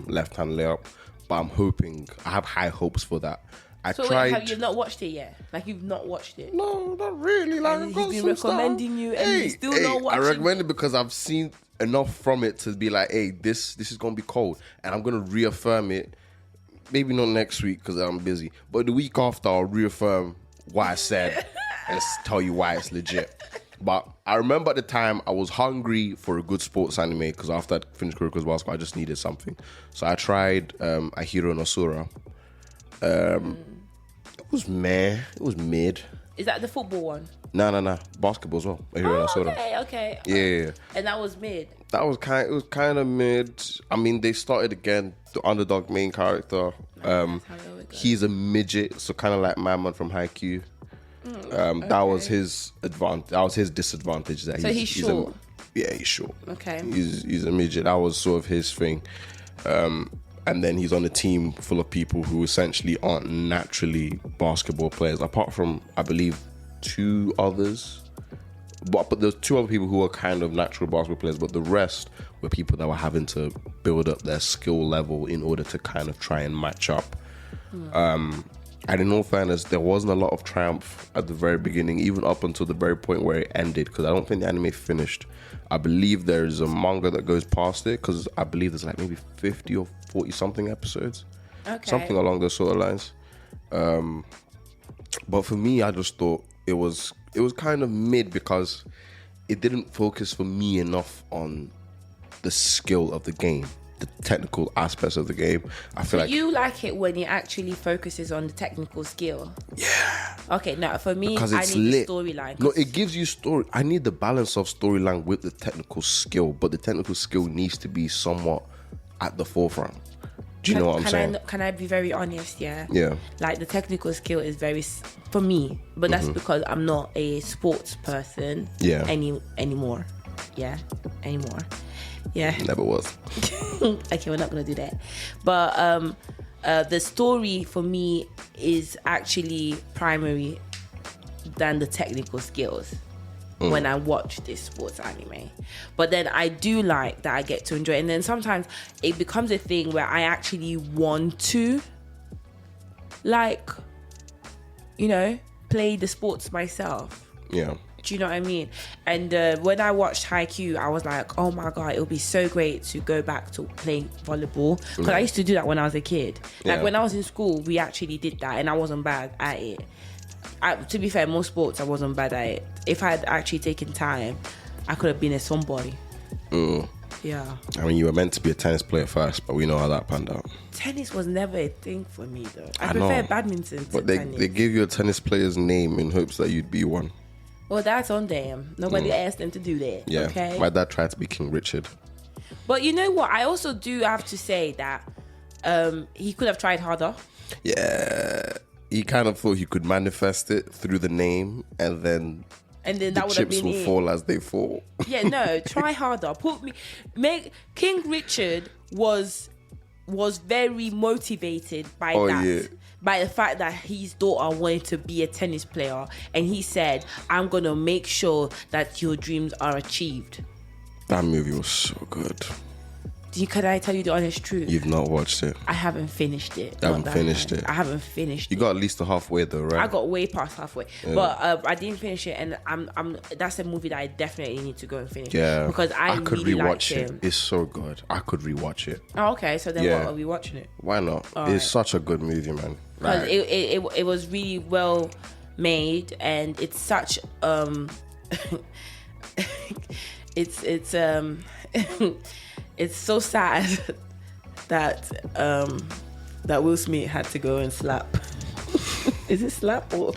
Left Hand Layup, but I'm hoping. I have high hopes for that. Have you not watched it yet? Like, you've not watched it? No, not really. Like, and he's been recommending you, and you're still not watching. I recommend it because I've seen enough from it to be like, hey, this is gonna be cold, and I'm gonna reaffirm it. Maybe not next week because I'm busy, but the week after I'll reaffirm what I said and tell you why it's legit. But I remember at the time I was hungry for a good sports anime, because after I finished Kuroko's basketball, I just needed something. So I tried Ahiro no Sura. It was mid. Is that the football one? No. Basketball as well. Ahiro no Sura. Okay. Yeah. And that was mid. It was kind of mid. I mean, they started again. The underdog main character. He's a midget, so kind of like my man from Haikyuu. Okay. That was his advantage. That was his disadvantage. That he's short. He's short. Okay. He's a midget. That was sort of his thing. And then he's on a team full of people who essentially aren't naturally basketball players, apart from, I believe, 2 others. But there's 2 other people who are kind of natural basketball players, but the rest were people that were having to build up their skill level in order to kind of try and match up. And in all fairness, there wasn't a lot of triumph at the very beginning, even up until the very point where it ended, because I don't think the anime finished. I believe there's a manga that goes past it, because I believe there's like maybe 50 or 40 something episodes. Okay. Something along those sort of lines. But for me, I just thought it was kind of mid because it didn't focus for me enough on the skill of the game, the technical aspects of the game. I feel like you like it when it actually focuses on the technical skill. Yeah. Okay, no, for me, because I it's need lit. the storyline. No, it gives you story. I need the balance of storyline with the technical skill, but the technical skill needs to be somewhat at the forefront. Do you know what I'm saying? Can I be very honest? Yeah. Yeah. Like the technical skill is very for me, but that's because I'm not a sports person. Yeah. Anymore. Yeah. Anymore. Yeah. Never was. Okay, we're not gonna do that. But the story for me is actually primary than the technical skills when I watch this sports anime. But then I do like that I get to enjoy it. And then sometimes it becomes a thing where I actually want to, like, you know, play the sports myself. Yeah. Do you know what I mean? And when I watched Haikyuu, I was like, oh my God, it would be so great to go back to playing volleyball. Because I used to do that when I was a kid. Like when I was in school, we actually did that and I wasn't bad at it. To be fair, most sports I wasn't bad at it. If I had actually taken time, I could have been a somebody. Yeah. I mean, you were meant to be a tennis player first, but we know how that panned out. Tennis was never a thing for me though. I know. prefer badminton to But tennis. they gave you a tennis player's name in hopes that you'd be one. Well, that's on them. Nobody asked them to do that. Yeah. Okay. My dad tried to be King Richard. But you know what? I also do have to say that he could have tried harder. Yeah. He kind of thought he could manifest it through the name, and then that the would have chips been will it. fall as they fall. Yeah, no, try harder. King Richard was very motivated by that. Yeah. By the fact that his daughter wanted to be a tennis player, and he said, I'm gonna make sure that your dreams are achieved. That movie was so good. Can I tell you the honest truth? You've not watched it. I haven't finished it. I haven't finished it. I haven't finished You it. got at least the halfway though, right? I got way past halfway, but I didn't finish it, and I'm. That's a movie that I definitely need to go and finish. Yeah, because I could really liked rewatch it. him. It's so good. I could rewatch it. Oh, okay. So then, what are we watching it? Why not? All It's right. such a good movie, man. Because Like, it was really well made, and it's such it's it's so sad that that Will Smith had to go and slap. Is it slap or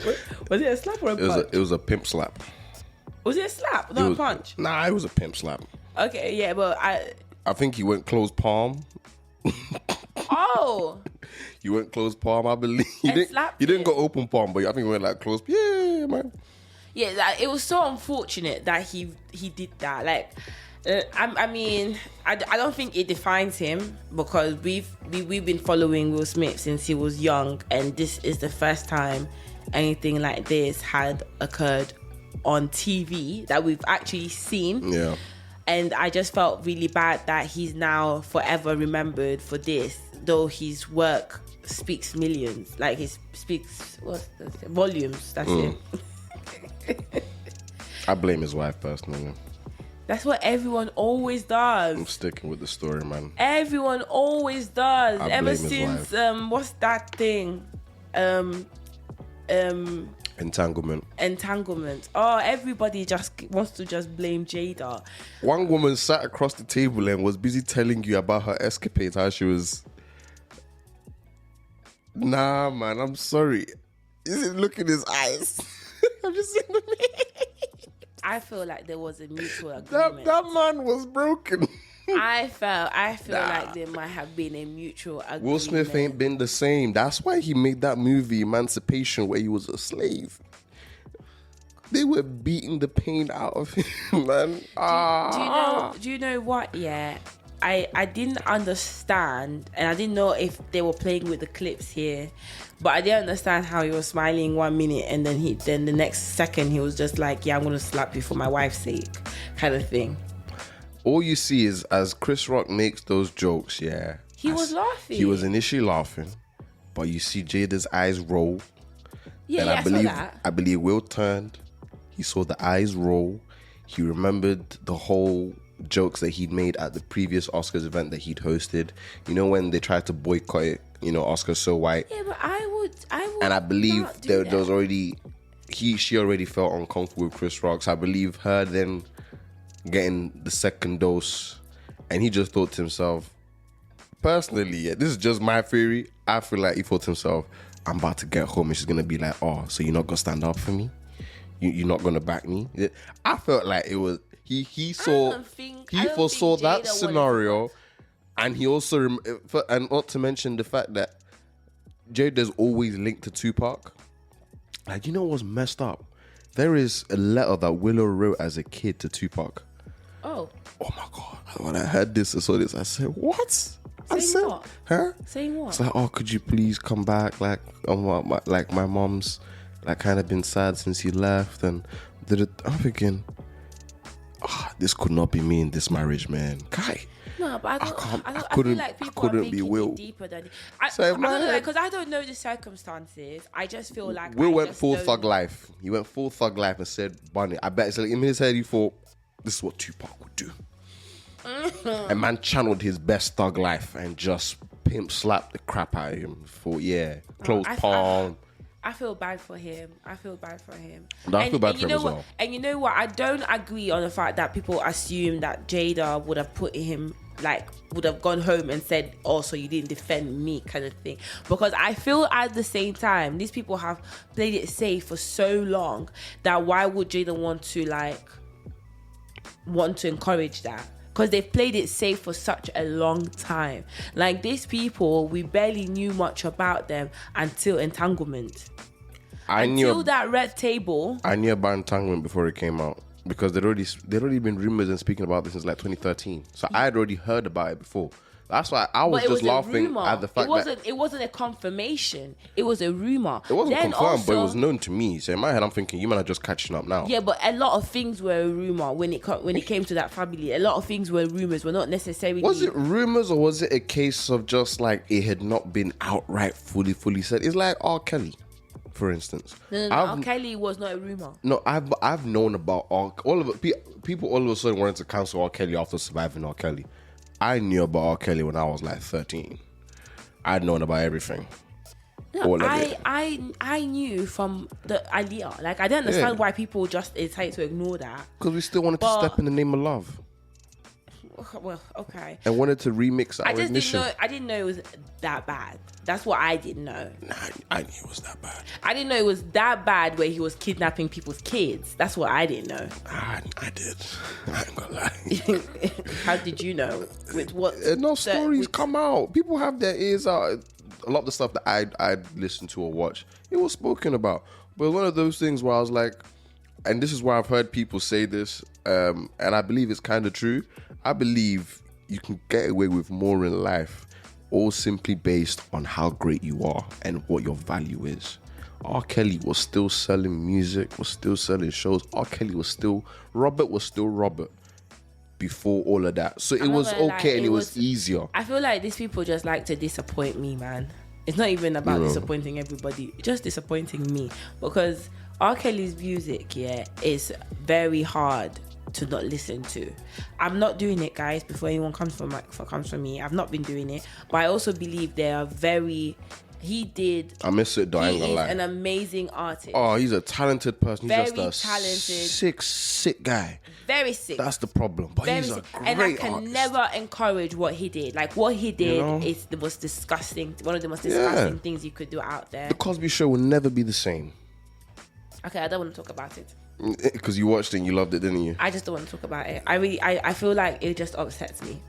was it a slap or a punch? it was a pimp slap. Was it a slap, not a punch? Nah, it was a pimp slap. Okay, yeah, but I think he went close palm. Oh. You went close palm, I believe. You And didn't, slapped you didn't it. go open palm, but I think you went like close. Yeah, man. Yeah, like, it was so unfortunate that he did that. Like, I mean, I don't think it defines him, because we've been following Will Smith since he was young, and this is the first time anything like this had occurred on TV that we've actually seen. Yeah. And I just felt really bad that he's now forever remembered for this, though his work speaks millions. Like, he speaks volumes. That's it. I blame his wife personally. That's what everyone always does. I'm sticking with the story, man. Everyone always does. I Ever blame his since wife. what's that thing? Entanglement. Oh, everybody just wants to just blame Jada. One woman sat across the table and was busy telling you about her escapades, how she was... Nah, man, I'm sorry. Is it look in his eyes? Have you seen the meme? I feel like there was a mutual agreement. That man was broken. I feel like there might have been a mutual agreement. Will Smith ain't been the same. That's why he made that movie Emancipation, where he was a slave. They were beating the pain out of him, man. Do you know what? Yeah, I didn't understand, and I didn't know if they were playing with the clips here, but I didn't understand how he was smiling 1 minute, and then the next second he was just like, "Yeah, I'm gonna slap you for my wife's sake," kind of thing. All you see is as Chris Rock makes those jokes, He was laughing. He was initially laughing, but you see Jada's eyes roll. Yeah, And I saw that. I believe Will turned. He saw the eyes roll. He remembered the whole jokes that he'd made at the previous Oscars event that he'd hosted. You know, when they tried to boycott it, Oscars So White. Yeah, but I would. And I believe not do there was already she already felt uncomfortable with Chris Rock. So I believe her then getting the second dose, and he just thought to himself, personally, yeah, this is just my theory. I feel like he thought to himself, I'm about to get home and she's gonna be like, oh, so you're not gonna stand up for me? You're not gonna back me? I felt like it was he foresaw that scenario, and he also and not to mention the fact that Jada's always linked to Tupac. Like, you know what's messed up? There is a letter that Willow wrote as a kid to Tupac. Oh my God. When I heard this and saw this, I said, what? Saying what? Huh? Saying what? It's like, oh, could you please come back? Like, my mom's like kind of been sad since you left. And I'm thinking, this could not be me in this marriage, man. Guy. No, but I feel like people are making it deeper than it. Because I don't know the circumstances. I just feel like Will went full thug life. He went full thug life and said, Bunny, I bet it's like in his head he thought, this is what Tupac would do. A man channeled his best thug life and just pimp slapped the crap out of him for close palm. I feel bad for him. I feel bad for him as well. And you know what? I don't agree on the fact that people assume that Jada would have put him, like, would have gone home and said, oh, so you didn't defend me, kind of thing. Because I feel at the same time, these people have played it safe for so long that why would Jada want to encourage that? Because they've played it safe for such a long time. Like, these people, we barely knew much about them until entanglement. Until that red table. I knew about entanglement before it came out. Because there'd already been rumors and speaking about this since like 2013. So I had already heard about it before. That's why I was just laughing at the fact that it wasn't a confirmation. It was a rumor. It wasn't confirmed, but it was known to me. So in my head, I'm thinking, you man are just catching up now. Yeah, but a lot of things were a rumor when it came to that family. A lot of things were rumors. Were not necessarily. Was it rumors or was it a case of just like it had not been outright fully said? It's like R. Kelly, for instance. No, R. Kelly was not a rumor. No, I've known about all of it. People all of a sudden wanted to cancel R. Kelly after surviving R. Kelly. I knew about R. Kelly when I was like 13. I'd known about everything. No, I knew from the idea. Like, I don't understand why people just decide to ignore that. Because we still wanted to step in the name of love. Well, okay. And wanted to remix our ignition. I didn't know it was that bad. That's what I didn't know. Nah, I knew it was that bad. I didn't know it was that bad where he was kidnapping people's kids. That's what I didn't know. I did. I ain't gonna lie. How did you know? With what? Enough stories come out. People have their ears out. A lot of the stuff that I'd listen to or watch, it was spoken about. But one of those things where I was like, and this is why I've heard people say this, and I believe it's kind of true. I believe you can get away with more in life, all simply based on how great you are and what your value is. R. Kelly was still selling music, was still selling shows. R. Kelly was still Robert before all of that. So it was okay and it was easier. I feel like these people just like to disappoint me, man. It's not even about disappointing everybody, just disappointing me. Because R. Kelly's music, is very hard to not listen to. I'm not doing it, guys, before anyone comes for me. I've not been doing it. But I also believe they are I miss it though, I ain't gonna lie. He's an amazing artist. Oh, he's a talented person. He's very just a talented, sick guy. Very sick. That's the problem. But he's a great and I can artist. Never encourage what he did. Like, what he did is the most disgusting, one of the most disgusting things you could do out there. The Cosby Show will never be the same. Okay, I don't want to talk about it. Because you watched it and you loved it, didn't you? I just don't want to talk about it. I feel like it just upsets me.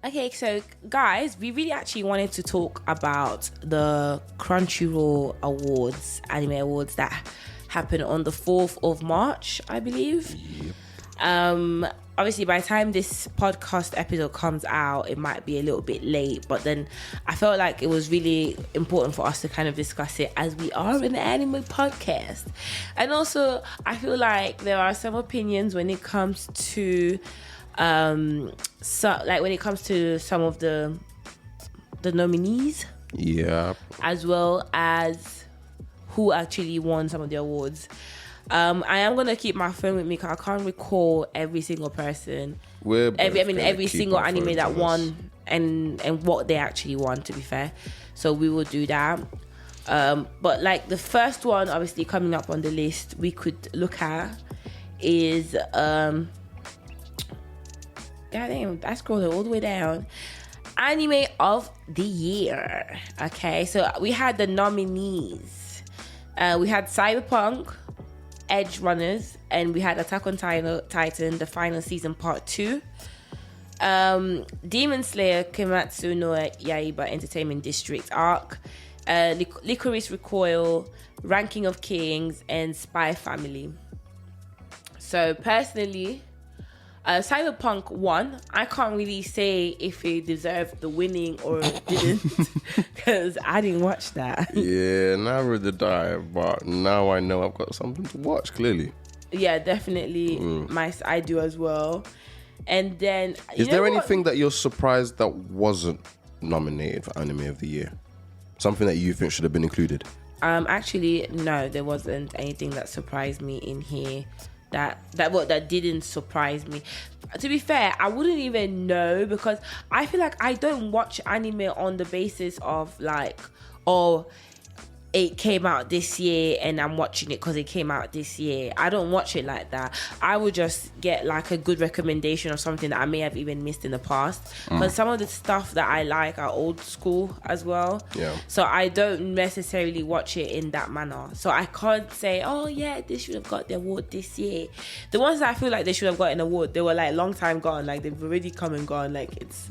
Okay, so guys, we really actually wanted to talk about the Crunchyroll Awards, anime awards that happened on the 4th of March, I believe. Yep. Obviously, by the time this podcast episode comes out, it might be a little bit late, but then I felt like it was really important for us to kind of discuss it as we are an anime podcast. And also, I feel like there are some opinions when it comes to when it comes to some of the nominees, yeah, as well as who actually won some of the awards. I am gonna keep my phone with me because I can't recall every single person. Every single anime that won and what they actually won. To be fair, so we will do that. But like the first one, obviously coming up on the list, we could look at is God damn, I scrolled all the way down. Anime of the year. Okay, so we had the nominees. We had Cyberpunk, Edge Runners, and we had Attack on Titan, the final season part 2. Demon Slayer, Kimetsu no Yaiba Entertainment District arc, Licorice Recoil, Ranking of Kings, and Spy Family. So personally, Cyberpunk won. I can't really say if it deserved the winning or it didn't, because I didn't watch that. Yeah, never did I, but now I know I've got something to watch, clearly. Yeah, definitely. I do as well. And then, is there anything that you're surprised that wasn't nominated for Anime of the Year? Something that you think should have been included? Actually, no, there wasn't anything that surprised me in here. That didn't surprise me. To be fair, I wouldn't even know, because I feel like I don't watch anime on the basis of like, oh, it came out this year and I'm watching it because it came out this year. I don't watch it like that. I would just get like a good recommendation or something that I may have even missed in the past. But some of the stuff that I like are old school as well. Yeah. So I don't necessarily watch it in that manner. So I can't say, oh yeah, this should have got the award this year. The ones that I feel like they should have got an award, they were like long time gone. Like they've already come and gone. Like it's,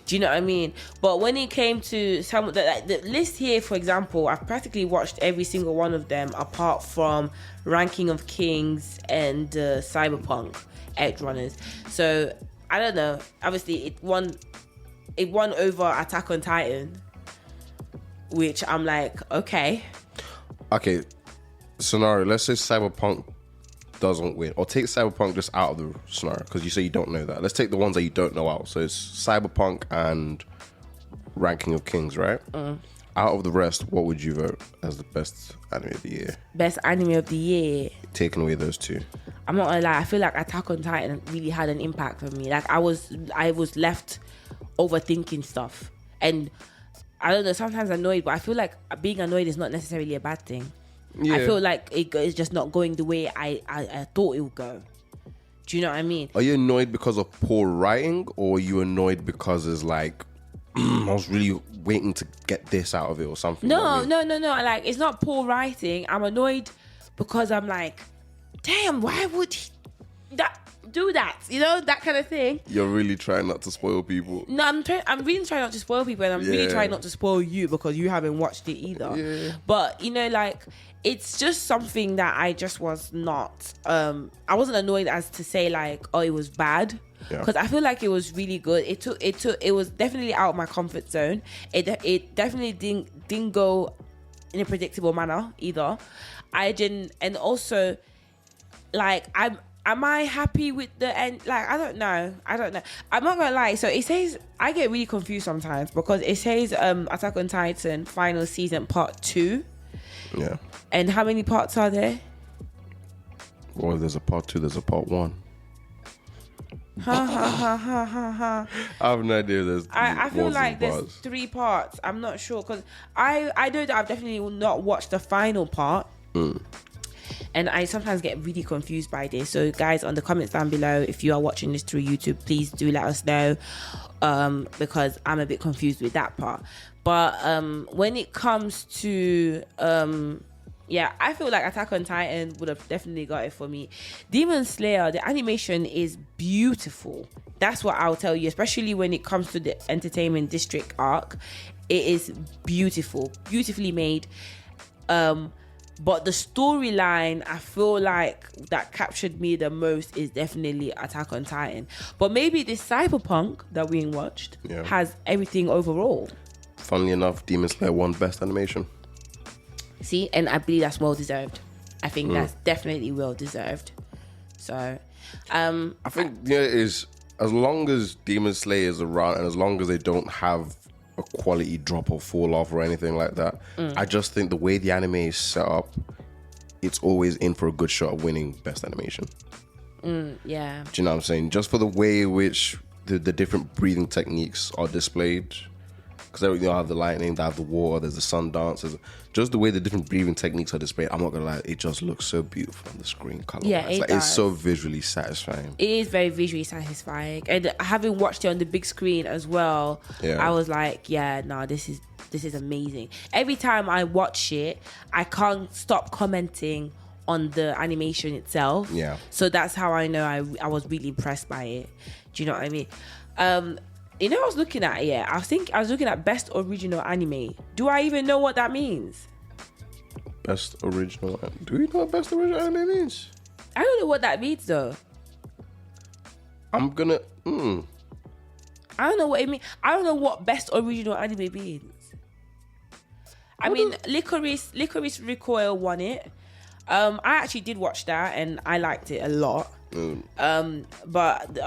do you know what I mean? But when it came to some of the list here, for example, I've practically watched every single one of them apart from Ranking of Kings and Cyberpunk Edge Runners. So I don't know, obviously it won over Attack on Titan, which I'm like, okay, scenario, let's say Cyberpunk doesn't win, or take Cyberpunk just out of the scenario because you say you don't know that. Let's take the ones that you don't know out. So it's Cyberpunk and Ranking of Kings, right? Out of the rest, what would you vote as the best anime of the year? Best anime of the year. Taking away those two. I'm not gonna lie, I feel like Attack on Titan really had an impact on me. Like I was left overthinking stuff. And I don't know, sometimes annoyed, but I feel like being annoyed is not necessarily a bad thing. Yeah. I feel like it's just not going the way I thought it would go. Do you know what I mean? Are you annoyed because of poor writing, or are you annoyed because it's like, I was really waiting to get this out of it or something? No. Like, it's not poor writing. I'm annoyed because I'm like, damn, why would he do that? You know, that kind of thing. You're really trying not to spoil people. No, I'm really trying not to spoil people, and I'm really trying not to spoil you because you haven't watched it either. Yeah. But, you know, like, it's just something that I just was not, I wasn't annoyed as to say like, oh, it was bad. Because I feel like it was really good. It was definitely out of my comfort zone. It definitely didn't go in a predictable manner either. I didn't, and also like am I happy with the end? Like I don't know. I'm not gonna lie. So it says, I get really confused sometimes because it says Attack on Titan final season part 2. Yeah. And how many parts are there? Well, there's a part 2. There's a part 1. I have no idea. I feel like there's 3 parts. I'm not sure because I know that I've definitely not watched the final part. And I sometimes get really confused by this. So guys, on the comments down below, if you are watching this through YouTube, please do let us know, because I'm a bit confused with that part. But when it comes to I feel like Attack on Titan would have definitely got it for me. Demon Slayer, the animation is beautiful. That's what I'll tell you, especially when it comes to the Entertainment District arc. It is beautiful, beautifully made. But the storyline, I feel like that captured me the most is definitely Attack on Titan. But maybe this Cyberpunk that we watched has everything overall. Funnily enough, Demon Slayer won Best Animation. See, and I believe that's well deserved. I think that's definitely well deserved. So, I think it is, as long as Demon Slayer is around and as long as they don't have a quality drop or fall off or anything like that, I just think the way the anime is set up it's always in for a good shot of winning best animation. Yeah. Do you know what I'm saying? Just for the way in which the different breathing techniques are displayed. Because you have the lightning, they have the water, there's the sun dance. Just the way the different breathing techniques are displayed, I'm not going to lie, it just looks so beautiful on the screen. Color-wise. Yeah, it does. It's so visually satisfying. It is very visually satisfying. And having watched it on the big screen as well, I was like, yeah, no, this is amazing. Every time I watch it, I can't stop commenting on the animation itself. Yeah. So that's how I know I was really impressed by it. Do you know what I mean? You know, I was looking at I was looking at best original anime. Do I even know what that means? Best original. Do you know what best original anime means? I don't know what that means though. I'm gonna. I don't know what it means. I don't know what best original anime means. I mean, Licorice Recoil won it. I actually did watch that and I liked it a lot. But the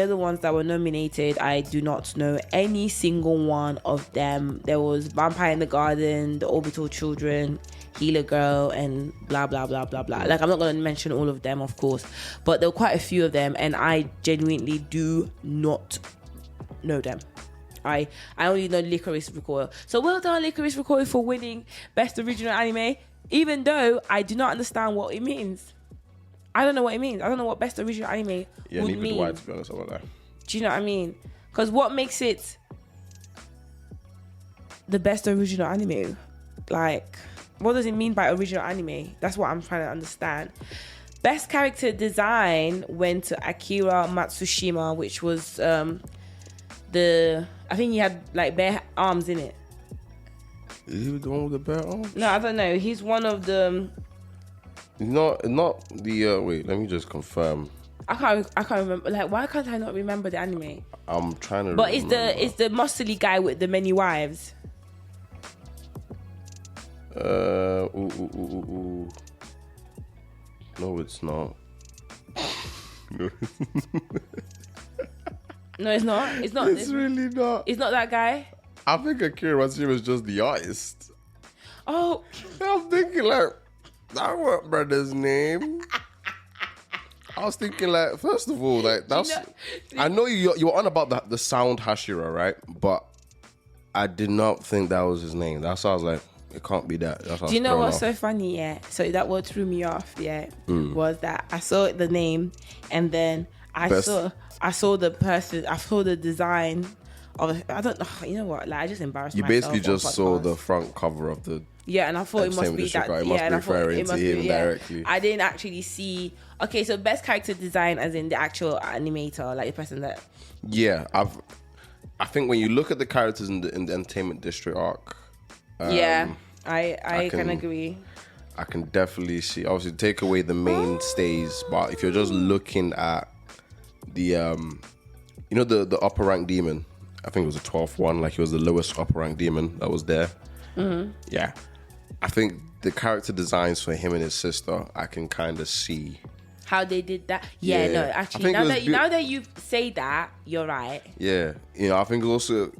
other ones that were nominated, I do not know any single one of them. There was Vampire in the Garden, The Orbital Children, Healer Girl, and blah blah blah blah blah. Like, I'm not going to mention all of them, of course, but there were quite a few of them, and I genuinely do not know them. I only know Licorice Recoil. So well done, Licorice Recoil, for winning Best Original Anime, even though I do not understand what it means. I don't know what it means. I don't know what best original anime would mean. Neither do I, to be honest about that. Do you know what I mean? Because what makes it the best original anime? Like, what does it mean by original anime? That's what I'm trying to understand. Best character design went to Akira Matsushima, which was I think he had like bare arms in it. Is he the one with the bare arms? No, I don't know. He's one of the... Not the wait, let me just confirm. I can't remember. Like, why can't I not remember the anime? I'm trying to But remember. it's the muscly guy with the many wives. No, it's not. No, it's not. It's not. It's really not. It's not that guy. I think Akira Matsushima is just the artist. Oh, I'm thinking like, that what brother's name? I was thinking like, first of all, like that's. I know you were on about the sound Hashira, right? But I did not think that was his name. That's why I was like, it can't be that. That's do you know what's so funny? Yeah. So that what threw me off. Yeah, was that I saw the name and then I saw the person. I saw the design of. I don't know. You know what? Like, I just embarrassed myself. You basically just saw the front cover of the. Yeah, and I thought it must be that. It must be referring to him directly. I didn't actually see. Okay, so best character design, as in the actual animator, like the person that. Yeah, I think when you look at the characters in the Entertainment District arc. I can agree. I can definitely see. Obviously, take away the mainstays, but if you're just looking at the, the upper rank demon, I think it was the 12th one. Like, he was the lowest upper rank demon that was there. Mm-hmm. Yeah. I think the character designs for him and his sister, I can kind of see how they did that. Yeah, no, actually, now that you say that, you're right. Yeah, I think also,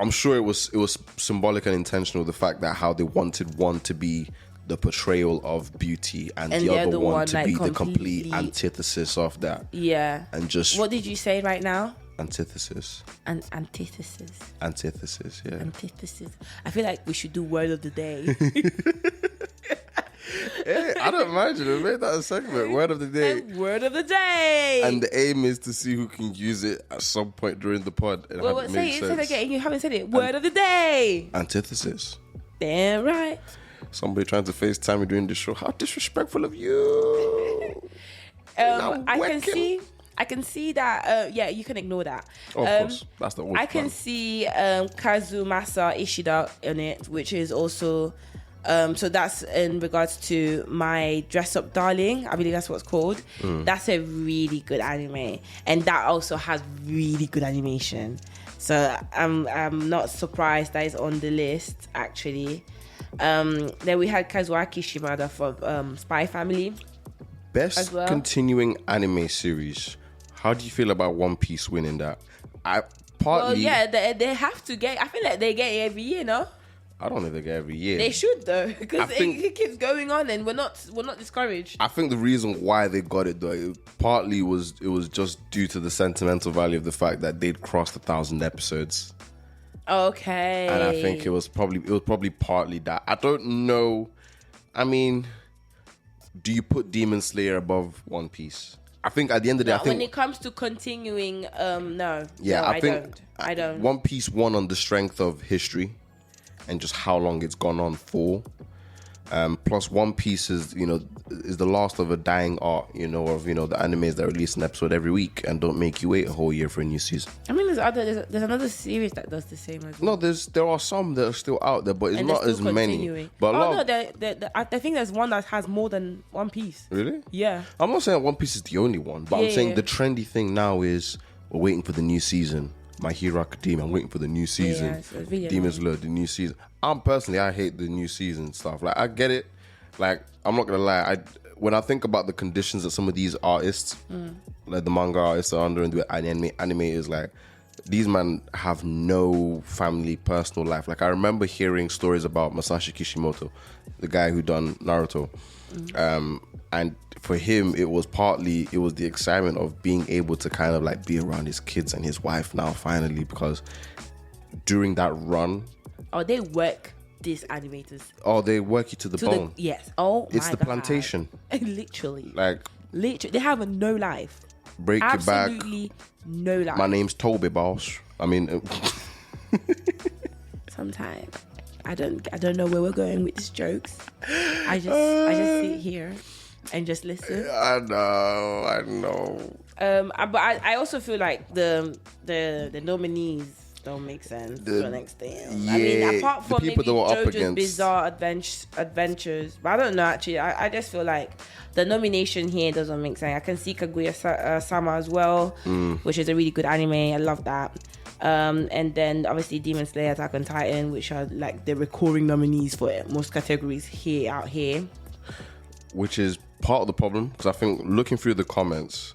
I'm sure it was symbolic and intentional, the fact that how they wanted one to be the portrayal of beauty and the other one to be the complete antithesis of that. Yeah. And just... What did you say right now? Antithesis. Antithesis. Antithesis, yeah. Antithesis. I feel like we should do word of the day. Hey, I don't mind you. We made that a segment. Word of the day. Word of the day. And the aim is to see who can use it at some point during the pod. And say it again. You haven't said it. Word of the day. Antithesis. Damn right. Somebody trying to FaceTime me during the show. How disrespectful of you. I can see that. You can ignore that. Oh, of course, that's the old I can see Kazumasa Ishida in it, which is also. So that's in regards to My Dress Up Darling. I believe that's what it's called. That's a really good anime, and that also has really good animation. So I'm not surprised that it's on the list actually. Then we had Kazuaki Shimada from Spy Family. Best continuing anime series. How do you feel about One Piece winning that? They have to get. I feel like they get it every year, no? I don't know if they get every year. They should though, because it keeps going on, and we're not discouraged. I think the reason why they got it though, it was just due to the sentimental value of the fact that they'd crossed 1,000 episodes. Okay. And I think it was probably partly that. I don't know. I mean, do you put Demon Slayer above One Piece? I think at the end of the day, I think when it comes to continuing, no. Yeah, no, I don't. One Piece won on the strength of history and just how long it's gone on for. Plus, One Piece is the last of a dying art, of the animes that release an episode every week and don't make you wait a whole year for a new season. I mean, there's another series that does the same as well. No, there are some that are still out there, but it's not as many. But I think there's one that has more than One Piece. Really? Yeah. I'm not saying One Piece is the only one, but I'm saying the trendy thing now is we're waiting for the new season. My Hero Academia, I'm waiting for the new season. Yeah, really Demon Slayer, the new season. I hate the new season stuff. Like, I get it. Like, I'm not gonna lie. When I think about the conditions that some of these artists, like the manga artists, are under and the anime is like, these men have no family, personal life. Like, I remember hearing stories about Masashi Kishimoto, the guy who done Naruto, and for him, it was the excitement of being able to kind of like be around his kids and his wife now finally, because during that run, they work these animators. They work you to the bone. Yes. It's the plantation. Literally. Literally, they have no life. Break your back. Absolutely no life. My name's Toby, boss. I mean, sometimes I don't know where we're going with these jokes. I just sit here and just listen. I know. But I also feel like the nominees don't make sense to an extent. I mean, apart from maybe JoJo's Bizarre Adventures, but I don't know actually. I just feel like the nomination here doesn't make sense. I can see Kaguya-sama as well, which is a really good anime. I love that. And then obviously Demon Slayer, Attack on Titan, which are like the recurring nominees for most categories out here. Which is part of the problem, because I think looking through the comments,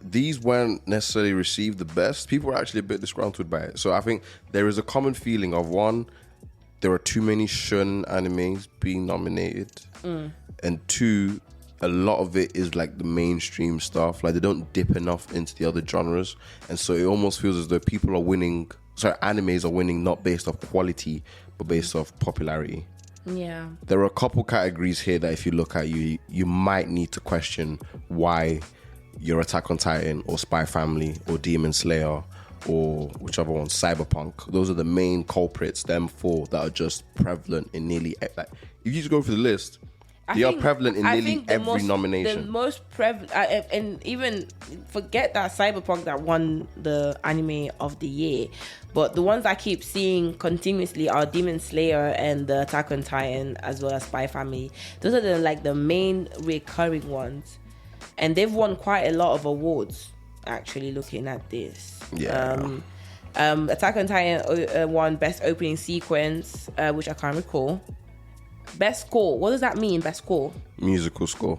these weren't necessarily received the best. People were actually a bit disgruntled by it. So I think there is a common feeling of, one, there are too many shonen animes being nominated, and two, a lot of it is like the mainstream stuff. Like, they don't dip enough into the other genres, and so it almost feels as though animes are winning not based off quality but based off popularity. Yeah. There are a couple categories here that if you look at, you might need to question why your Attack on Titan or Spy Family or Demon Slayer or whichever one, Cyberpunk. Those are the main culprits, them four that are just prevalent in nearly, like, if you just go through the list, they are prevalent in nearly every nomination. The most prevalent, and even forget that Cyberpunk that won the anime of the year, but the ones I keep seeing continuously are Demon Slayer and the Attack on Titan, as well as Spy Family. Those are the main recurring ones, and they've won quite a lot of awards. Actually, looking at this, Attack on Titan won Best Opening Sequence, which I can't recall. Best score. What does that mean? Best score? Musical score.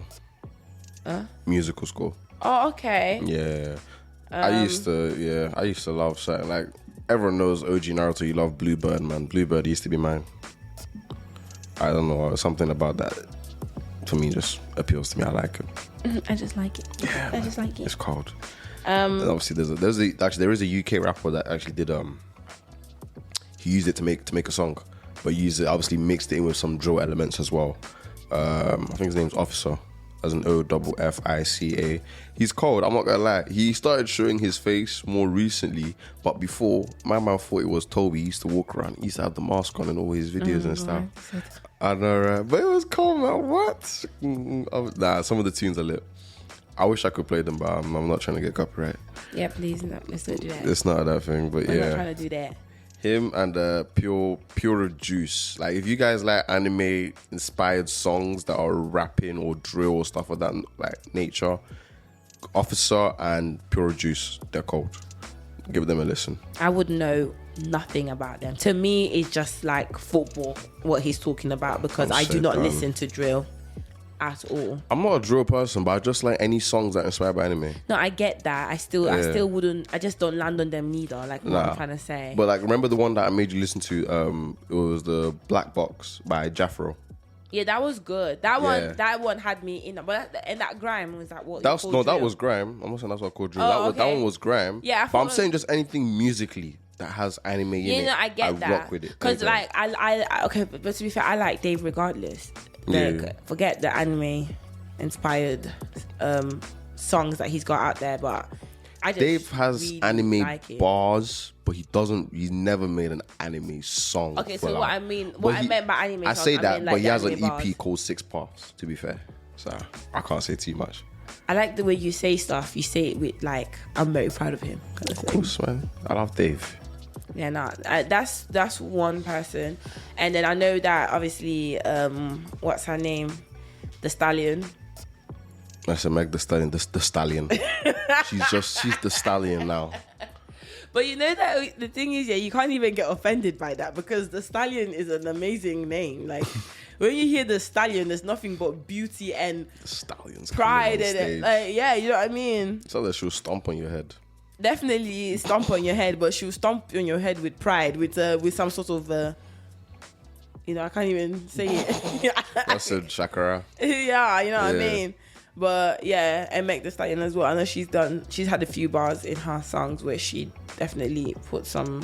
Musical score. Oh, okay. Yeah. I used to love certain, like, everyone knows OG Naruto, you love Bluebird, man. Bluebird used to be mine. I don't know, something about that to me just appeals to me. I like it. I just like it. Yeah, I just like it. It's cold. And obviously there is a UK rapper that actually did he used it to make a song, but obviously mixed it in with some drill elements as well. I think his name's Officer, as an OFFICA. He's cold, I'm not gonna lie. He started showing his face more recently, but before, my man thought it was Toby. He used to walk around, he used to have the mask on in all his videos and stuff. I know, right? But it was cold, man. What? Nah, some of the tunes are lit. I wish I could play them, but I'm not trying to get copyright. Yeah, please, let's not do that. It's not that thing, but I'm not trying to do that. Him and Pure Juice. Like, if you guys like anime inspired songs that are rapping or drill or stuff of that like nature, Officer and Pure Juice, they're cold. Give them a listen. I would know nothing about them. To me, it's just like football, what he's talking about, because I do not listen to drill. at all. I'm not a drill person, but I just like any songs that are inspired by anime. No, I get that. I still wouldn't. I just don't land on them neither. Like what I'm trying to say. But like, remember the one that I made you listen to? It was the Black Box by Jafro. Yeah, that was good. That one had me in. But that grime was that what? That was grime. I'm not saying that's what I called drill. Oh, That one was grime. Yeah, but I'm saying just anything musically that has anime in it. I get that. Rock with it. Because like I okay, but to be fair, I like Dave regardless. Like forget the anime inspired songs that he's got out there, but I just Dave has really anime like bars, but he's never made an anime song. Okay, so what I meant by anime I say that, like but he has an bars. EP called 6 Parts, to be fair. So I can't say too much. I like the way you say stuff. You say it with like, I'm very proud of him. Of course, man. I love Dave. Yeah, that's one person. And then I know that obviously, what's her name? The Stallion. I said Meg the Stallion. The Stallion. she's the Stallion now. But you know that the thing is, you can't even get offended by that because the Stallion is an amazing name. Like when you hear the Stallion, there's nothing but beauty and Stallions pride and like, yeah, you know what I mean. So that she'll stomp on your head. Definitely stomp on your head, but she'll stomp on your head with pride, with some sort of, I can't even say it. That's a chakra. Yeah, you know what I mean. But yeah, and Meg Thee Stallion as well. I know she's had a few bars in her songs where she definitely put some.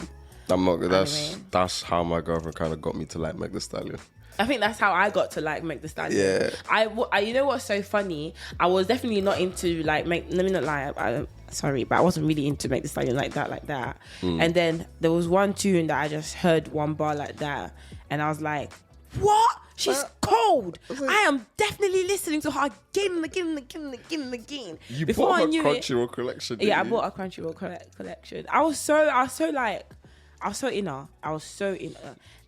That's how my girlfriend kind of got me to like Meg Thee Stallion. I think that's how I got to like Meg Thee Stallion. Yeah. I you know what's so funny? I was definitely not into like let me not lie. Sorry, but I wasn't really into Meg Thee Stallion like that. And then there was one tune that I just heard one bar like that, and I was like, "What? She's cold. I am definitely listening to her again and again and again and again and again." You bought a Crunchyroll collection, yeah, I bought a Crunchyroll collection. I was so in her.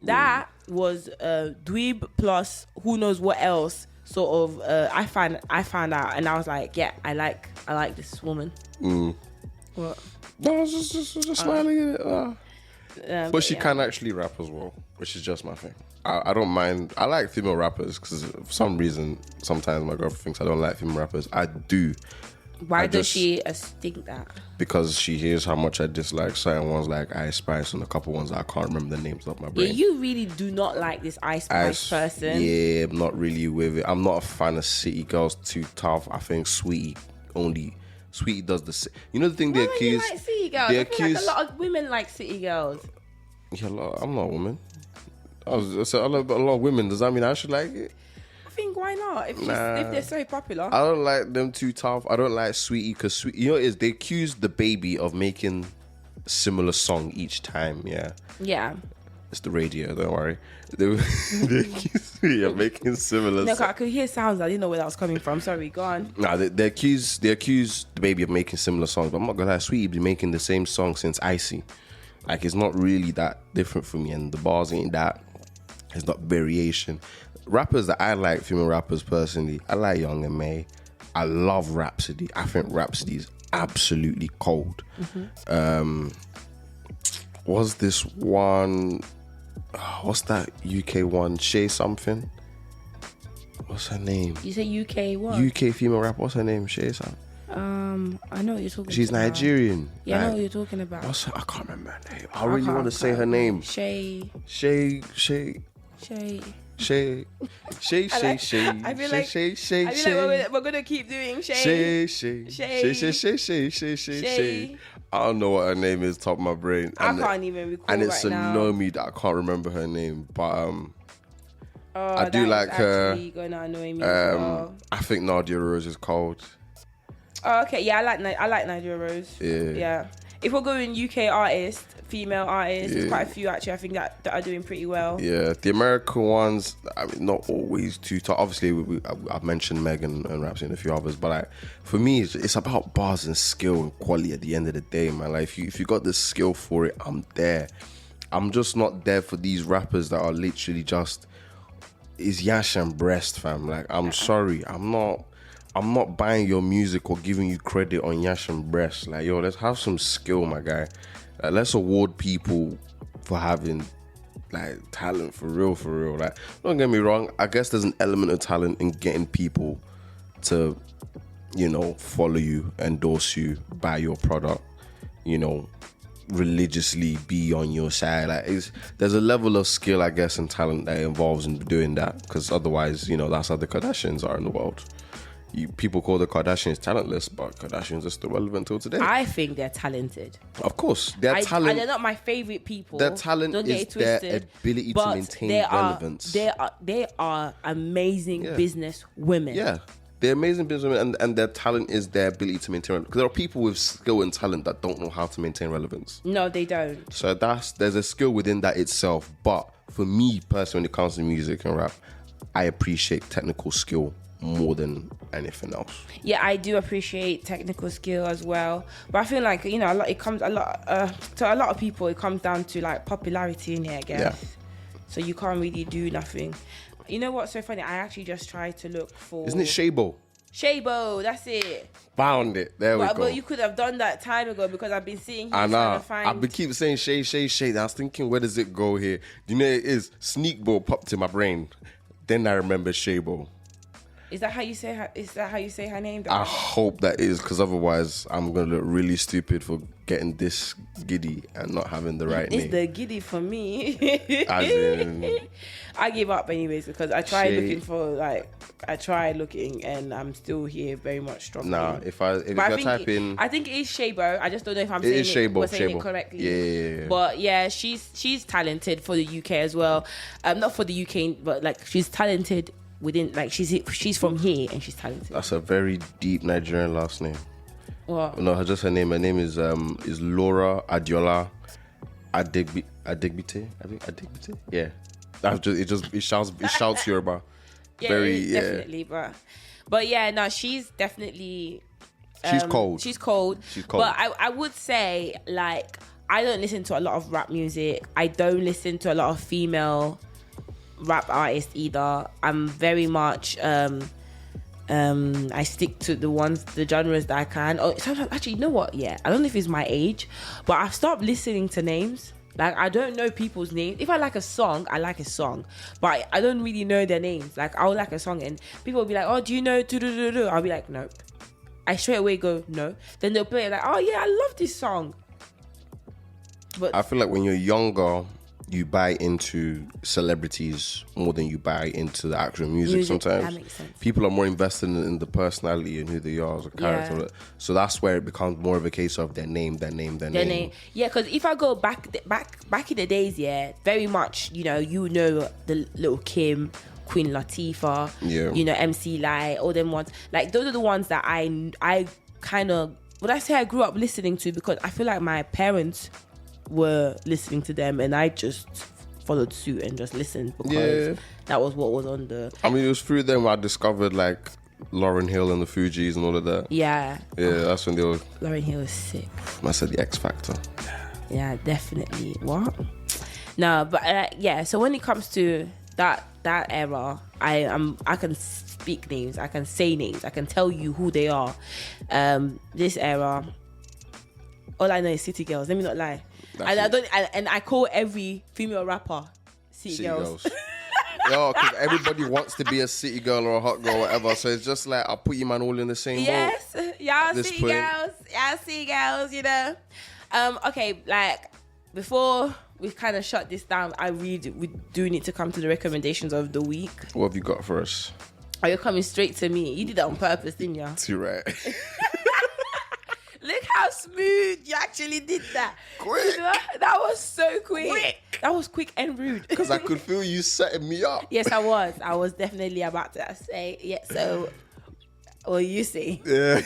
That was dweeb plus who knows what else sort of. I found out, and I was like, yeah, I like this woman. What? No, I was just smiling at it. But she can actually rap as well, which is just my thing. I don't mind. I like female rappers because for some reason, sometimes my girlfriend thinks I don't like female rappers. I do. Why does she think that? Because she hears how much I dislike certain ones like Ice Spice and a couple ones that I can't remember the names of my brain. Yeah, you really do not like this Ice Spice person. Yeah, I'm not really with it. I'm not a fan of City Girls too tough. I think Sweetie does the same. You know the thing they accuse. You like City Girls? I feel like a lot of women like City Girls. Yeah, I'm not a woman. I love a lot of women. Does that mean I should like it? I think why not? If they're so popular. I don't like them too tough. I don't like Sweetie because Sweetie, you know what it is? They accuse the baby of making similar song each time. Yeah. Yeah. It's the radio. Don't worry. They accuse me of making similar. No, I could hear sounds. I didn't know where that was coming from. Sorry, go on. Nah, they accuse the baby of making similar songs. But I'm not gonna lie, Sweetie been making the same song since Icy. Like it's not really that different for me, and the bars ain't that. It's not variation. Rappers that I like, female rappers personally, I like Young and May. I love Rhapsody. I think Rhapsody is absolutely cold. Was this one? What's that UK one? Shay something. What's her name? You say UK what? UK female rapper. What's her name? Shay something. I know what you're talking about. She's Nigerian. Yeah, I know what you're talking about. I can't remember her name. I really want to say her name. Shay. I feel like we're gonna keep doing Shay. I don't know what her name is, top of my brain. I can't even recall and it's right now. annoying me that I can't remember her name, but I do like her. Gonna annoy me as well. I think Nadia Rose is cold. Oh, okay, yeah, I like Nadia Rose. Yeah. If we're going UK artists, female artists, there's quite a few actually I think that are doing pretty well. Yeah, the American ones, I mean, not always too tough. Obviously, I've mentioned Megan and Rhapsody and a few others, but like for me, it's about bars and skill and quality at the end of the day, man. Like if you got the skill for it, I'm there. I'm just not there for these rappers that are literally just is yash and breast, fam. Like I'm sorry, I'm not buying your music or giving you credit on yash and breast. Like, yo, let's have some skill, my guy. Let's award people for having like talent for real. Like, don't get me wrong. I guess there's an element of talent in getting people to, you know, follow you, endorse you, buy your product, you know, religiously be on your side. Like, there's a level of skill, I guess, and talent that involves in doing that, because otherwise, you know, that's how the Kardashians are in the world. People call the Kardashians talentless, but Kardashians are still relevant till today. I think they're talented. Of course, their talent. They're not my favorite people. Their talent is their ability to maintain relevance. They are amazing business women. Yeah, they're amazing businesswomen, and their talent is their ability to maintain relevance. Because there are people with skill and talent that don't know how to maintain relevance. No, they don't. So there's a skill within that itself. But for me personally, when it comes to music and rap, I appreciate technical skill more than anything else. Yeah, I do appreciate technical skill as well, but I feel like, you know, to a lot of people it comes down to like popularity in here, I guess. Yeah. So you can't really do nothing. You know what's so funny? I actually just tried to look for. Isn't it Shabo? Shabo, that's it. Found it. There we go. But you could have done that time ago, because I've been sitting here trying to find. I've been keep saying Shay. I was thinking, where does it go here? Do you know it is? Sneakbo popped in my brain. Then I remember Shabo. Is that how you say her? Is that how you say her name? I hope that is, because otherwise I'm gonna look really stupid for getting this giddy and not having the right name. It's the giddy for me. As in, I gave up anyways, because I tried looking and I'm still here very much struggling. Nah, if I type in, I think it is Shabo. I just don't know if I'm saying it correctly. Yeah. But yeah, she's talented for the UK as well. Not for the UK, but like she's talented within, like she's from here and she's talented. That's a very deep Nigerian last name. What? No, just her name. Her name is Laura Adiola Adegbite. I think Adegbite. Yeah, it shouts Yoruba. Yeah, definitely, but yeah, no, she's definitely. She's cold. She's cold. But I would say, like, I don't listen to a lot of rap music. I don't listen to a lot of female rap artists either. I'm very much I stick to the genres that I can. Oh, sometimes, actually, you know what? Yeah, I don't know if it's my age, but I've stopped listening to names. Like, I don't know people's names. If I like a song, I like a song, but I don't really know their names. Like, I'll like a song and people will be like, "Oh, do you know?" I'll be like, "Nope." I straight away go, "No." Then they'll play it like, "Oh yeah, I love this song." But I feel like when you're younger, you buy into celebrities more than you buy into the actual music sometimes. That makes sense. People are more invested in the personality and who they are as a character. Yeah. So that's where it becomes more of a case of their name. Yeah, because if I go back in the days, yeah, very much, you know the Little Kim, Queen Latifah, you know, MC Lyte, all them ones. Like, those are the ones that I kind of, would I say I grew up listening to, because I feel like my parents were listening to them and I just followed suit and just listened because that was what was on the... I mean, it was through them I discovered like Lauryn Hill and the Fugees and all of that. Yeah, that's when they were... Lauryn Hill was sick. I said the X Factor. Yeah, definitely. What? No, but so when it comes to that era, I can speak names, I can say names, I can tell you who they are. This era, all I know is City Girls. Let me not lie. I call every female rapper City Girls. Yo, because everybody wants to be a city girl or a hot girl or whatever. So it's just like, I'll put you man all in the same boat. Yes, y'all city girls, you know. Okay, like, before we kind of shut this down, we do need to come to the recommendations of the week. What have you got for us? Are you coming straight to me? You did that on purpose, didn't you? You're right. Look how smooth you actually did that. Quick. You know, that was so quick. That was quick and rude. Because I could feel you setting me up. Yes, I was. I was definitely about to say, yeah, so, what you say? Yeah.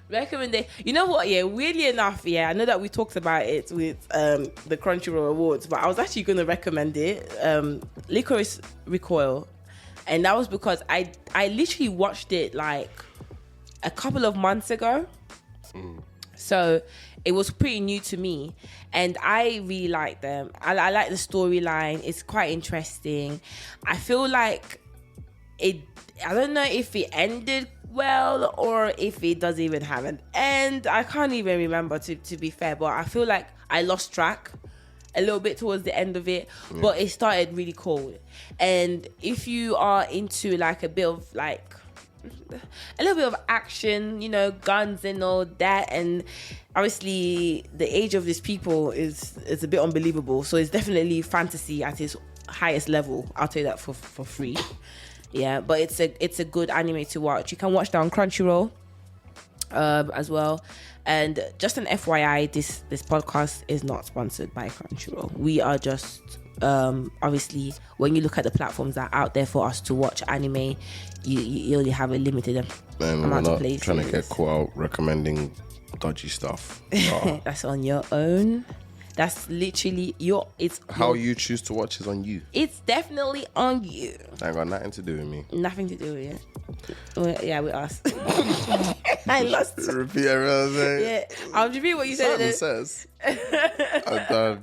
Recommendation. You know what? Yeah, weirdly enough, I know that we talked about it with the Crunchyroll Awards, but I was actually going to recommend it. Licorice Recoil. And that was because I literally watched it like a couple of months ago. So it was pretty new to me. And I really like them. I like the storyline. It's quite interesting. I feel like I don't know if it ended well or if it doesn't even have an end. I can't even remember, to be fair, but I feel like I lost track a little bit towards the end of it, but it started really cold. And if you are into like a little bit of action, you know, guns and all that, and obviously the age of these people is a bit unbelievable, so it's definitely fantasy at its highest level. I'll tell you that for free. Yeah, but it's a good anime to watch. You can watch that on Crunchyroll as well. And just an FYI, this podcast is not sponsored by Crunchyroll. We are just obviously, when you look at the platforms that are out there for us to watch anime, you only have a limited amount of places. Trying to get caught out recommending dodgy stuff. Oh. That's on your own. That's literally how you choose to watch is on you. It's definitely on you. That ain't got nothing to do with me. Nothing to do with it. Well, yeah, with us. I lost. Repeat everything I'm saying. Yeah, I'll repeat what you said. Says. I'm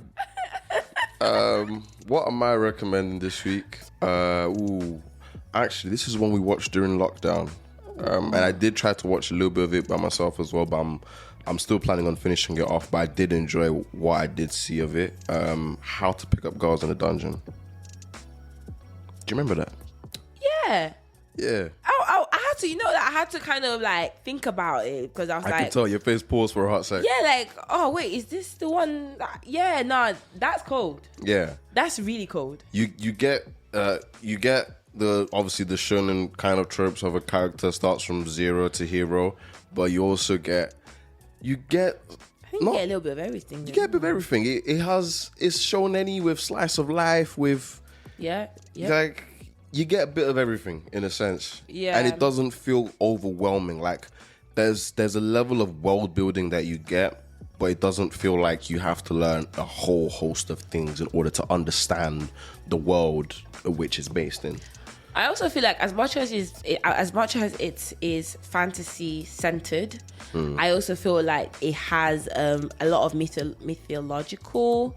done. What am I recommending this week? Actually, this is one we watched during lockdown, and I did try to watch a little bit of it by myself as well, but I'm still planning on finishing it off. But I did enjoy what I did see of it. How to Pick Up Girls in a Dungeon. Do you remember that? Yeah. Yeah. I had to, you know, that I had to kind of like think about it, because I was I could tell your face paused for a hot sec. Yeah, like, oh wait, is this the one? Yeah, no, that's cold. Yeah. That's really cold. You get the obviously the shonen kind of tropes of a character starts from zero to hero, but you also get I think you get a little bit of everything. You get a bit of everything. It's shonen-y with slice of life with like you get a bit of everything in a sense. Yeah. And it doesn't feel overwhelming. Like there's a level of world building that you get, but it doesn't feel like you have to learn a whole host of things in order to understand the world which it's based in. I also feel like as much as it is fantasy centered, I also feel like it has a lot of mythological,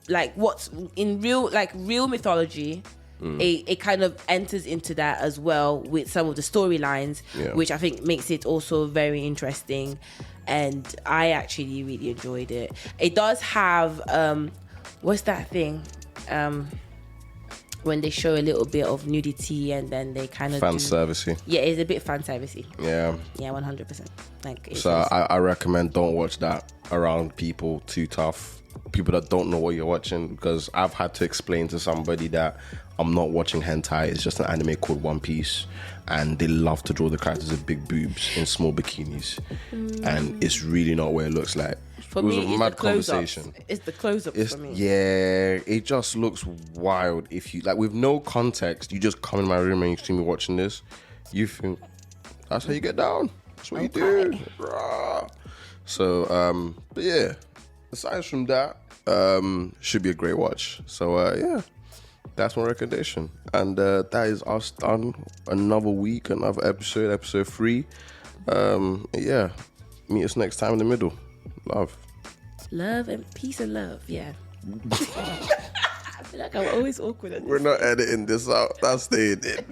like what's in real mythology. It kind of enters into that as well with some of the storylines, which I think makes it also very interesting. And I actually really enjoyed it. It does have what's that thing? When they show a little bit of nudity and then they kind of fan-servicey. Yeah, it's a bit fan-servicey. Yeah. Yeah, 100%. So I recommend don't watch that around people too tough. People that don't know what you're watching, because I've had to explain to somebody that I'm not watching hentai. It's just an anime called One Piece, and they love to draw the characters with big boobs in small bikinis, and it's really not what it looks like. For me, it's mad conversation. It's the close-ups for me. Yeah, it just looks wild. If you like, with no context, you just come in my room and you see me watching this, you think that's how you get down. That's what you do. So, but yeah. Aside from that, should be a great watch. So yeah, that's my recommendation. And that is us done. Another week, another episode 3. Yeah, meet us next time in the middle. Love and peace and love. Yeah. I feel like I'm always awkward at this. We're not editing this out. That's staying in.